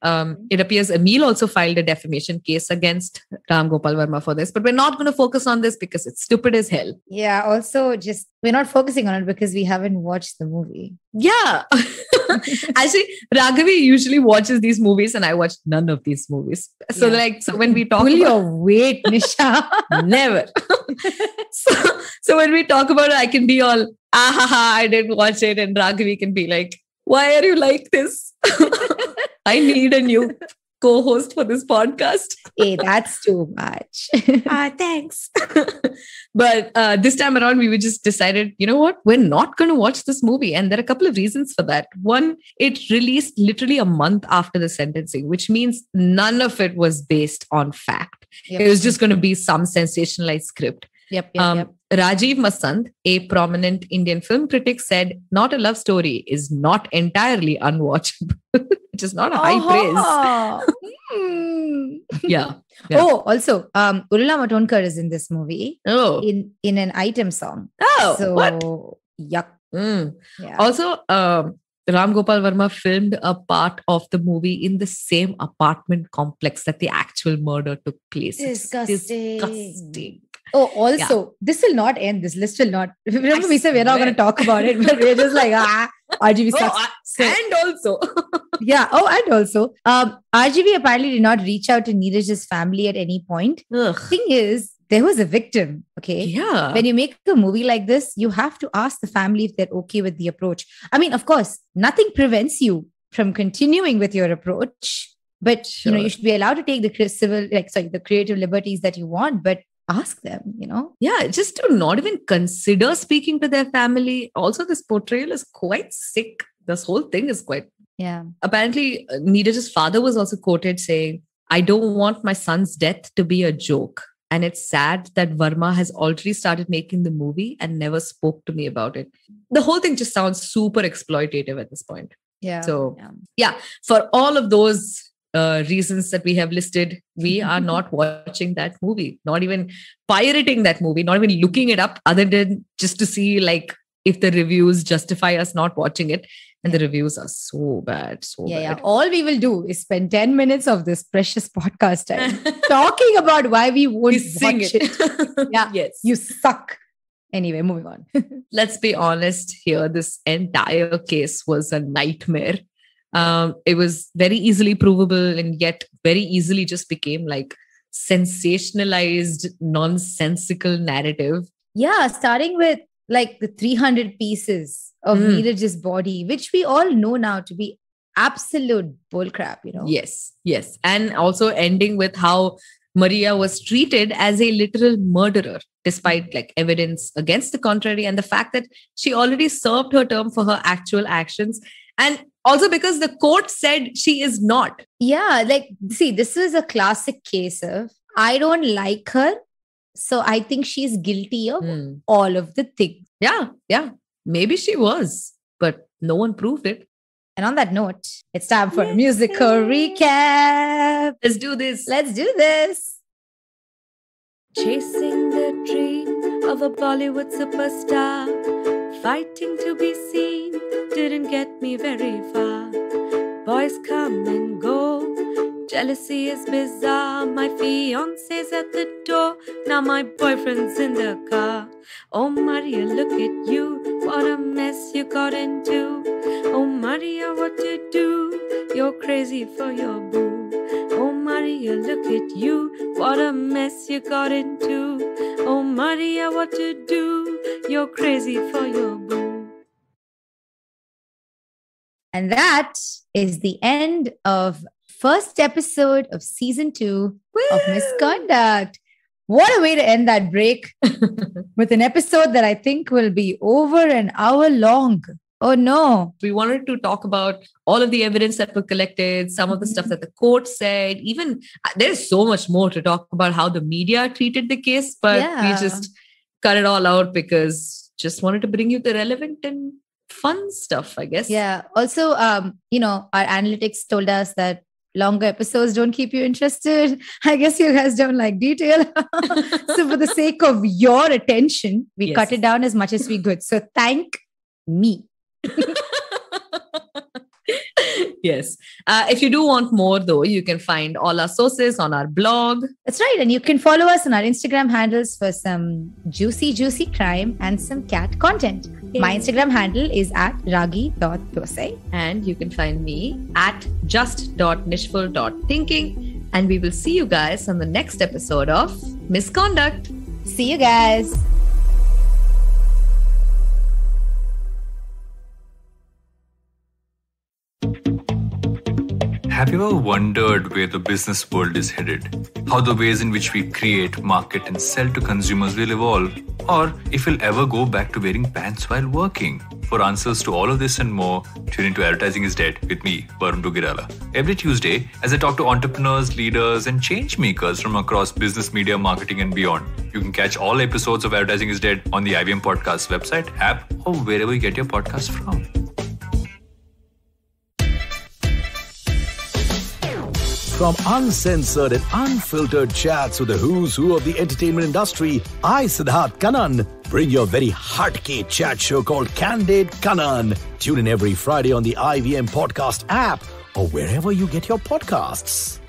Speaker 3: It appears Emil also filed a defamation case against Ram Gopal Varma for this, but we're not going to focus on this because it's stupid as hell.
Speaker 2: Yeah, also just we're not focusing on it because we haven't watched the movie.
Speaker 3: Yeah. Actually, Raghavi usually watches these movies and I watch none of these movies. So when we talk
Speaker 2: Pull your weight, Nisha.
Speaker 3: Never. So when we talk about it, I can be all, I didn't watch it. And Raghavi can be like, why are you like this? I need a new co-host for this podcast.
Speaker 2: Hey, that's too much.
Speaker 3: Thanks. But this time around, we just decided, you know what? We're not going to watch this movie. And there are a couple of reasons for that. One, it released literally a month after the sentencing, which means none of it was based on fact. Yep. It was just going to be some sensationalized script.
Speaker 2: Yep.
Speaker 3: Rajiv Masand, a prominent Indian film critic, said, Not a Love Story is not entirely unwatchable, which is not a high praise. Yeah.
Speaker 2: Oh, also, Urmila Matondkar is in this movie in an item song.
Speaker 3: Oh,
Speaker 2: so,
Speaker 3: what?
Speaker 2: Yuck.
Speaker 3: Yeah. Also, Ram Gopal Varma filmed a part of the movie in the same apartment complex that the actual murder took place.
Speaker 2: Disgusting. Oh, also, this will not end. This list will not. Remember, we said we're not going to talk about it, but we're just like, RGV sucks.
Speaker 3: And also.
Speaker 2: And also, RGV apparently did not reach out to Neeraj's family at any point. Thing is, there was a victim, okay?
Speaker 3: Yeah.
Speaker 2: When you make a movie like this, you have to ask the family if they're okay with the approach. I mean, of course, nothing prevents you from continuing with your approach, but you should be allowed to take the creative liberties that you want, but ask them,
Speaker 3: Yeah, just to not even consider speaking to their family. Also, this portrayal is quite sick. This whole thing is quite...
Speaker 2: Yeah.
Speaker 3: Apparently, Neeraj's father was also quoted saying, I don't want my son's death to be a joke. And it's sad that Varma has already started making the movie and never spoke to me about it. The whole thing just sounds super exploitative at this point.
Speaker 2: Yeah.
Speaker 3: So, for all of those reasons that we have listed, we are not watching that movie, not even pirating that movie, not even looking it up, other than just to see if the reviews justify us not watching it. And the reviews are so bad, bad.
Speaker 2: Yeah. All we will do is spend 10 minutes of this precious podcast time talking about why we won't watch it. Yeah.
Speaker 3: Yes.
Speaker 2: You suck. Anyway, moving on.
Speaker 3: Let's be honest here. This entire case was a nightmare. It was very easily provable and yet very easily just became sensationalized, nonsensical narrative.
Speaker 2: Yeah, starting with the 300 pieces of Neeraj's body, which we all know now to be absolute bullcrap,
Speaker 3: Yes. And also ending with how Maria was treated as a literal murderer, despite evidence against the contrary, and the fact that she already served her term for her actual actions. And also because the court said she is not.
Speaker 2: Yeah, see, this is a classic case of, I don't like her, so I think she's guilty of all of the things.
Speaker 3: Yeah. Maybe she was, but no one proved it.
Speaker 2: And on that note, it's time for a musical recap.
Speaker 3: Let's do this.
Speaker 2: Let's do this.
Speaker 1: Chasing the dream of a Bollywood superstar, fighting to be seen didn't get me very far. Boys come and go, jealousy is bizarre. My fiance's at the door, now my boyfriend's in the car. Oh Maria, look at you, what a mess you got into. Oh Maria, what to do? You're crazy for your boo. Oh Maria, look at you, what a mess you got into. Oh Maria, what to do? You're crazy for your boo.
Speaker 2: And that is the end of first episode of season 2 of Misconduct. What a way to end that break with an episode that I think will be over an hour long. Oh no.
Speaker 3: We wanted to talk about all of the evidence that were collected, some of the stuff that the court said. Even there's so much more to talk about how the media treated the case, but we just cut it all out because just wanted to bring you the relevant and fun stuff, I guess.
Speaker 2: Yeah. Also, our analytics told us that longer episodes don't keep you interested. I guess you guys don't like detail. So for the sake of your attention, we cut it down as much as we could. So thank me.
Speaker 3: Yes. If you do want more, though, you can find all our sources on our blog.
Speaker 2: That's right. And you can follow us on our Instagram handles for some juicy crime and some cat content. Okay. My Instagram handle is @ragi.dosai.
Speaker 3: And you can find me @just.nishful.thinking. And we will see you guys on the next episode of Misconduct.
Speaker 2: See you guys.
Speaker 6: Have you ever wondered where the business world is headed? How the ways in which we create, market, and sell to consumers will evolve? Or if we'll ever go back to wearing pants while working? For answers to all of this and more, tune into Advertising is Dead with me, Varun Dugirala. Every Tuesday, as I talk to entrepreneurs, leaders, and change makers from across business, media, marketing, and beyond. You can catch all episodes of Advertising is Dead on the IVM Podcast website, app, or wherever you get your podcasts from.
Speaker 7: From uncensored and unfiltered chats with the who's who of the entertainment industry, I, Siddharth Kannan, bring you a very hardcore chat show called Candid Kannan. Tune in every Friday on the IVM Podcast app or wherever you get your podcasts.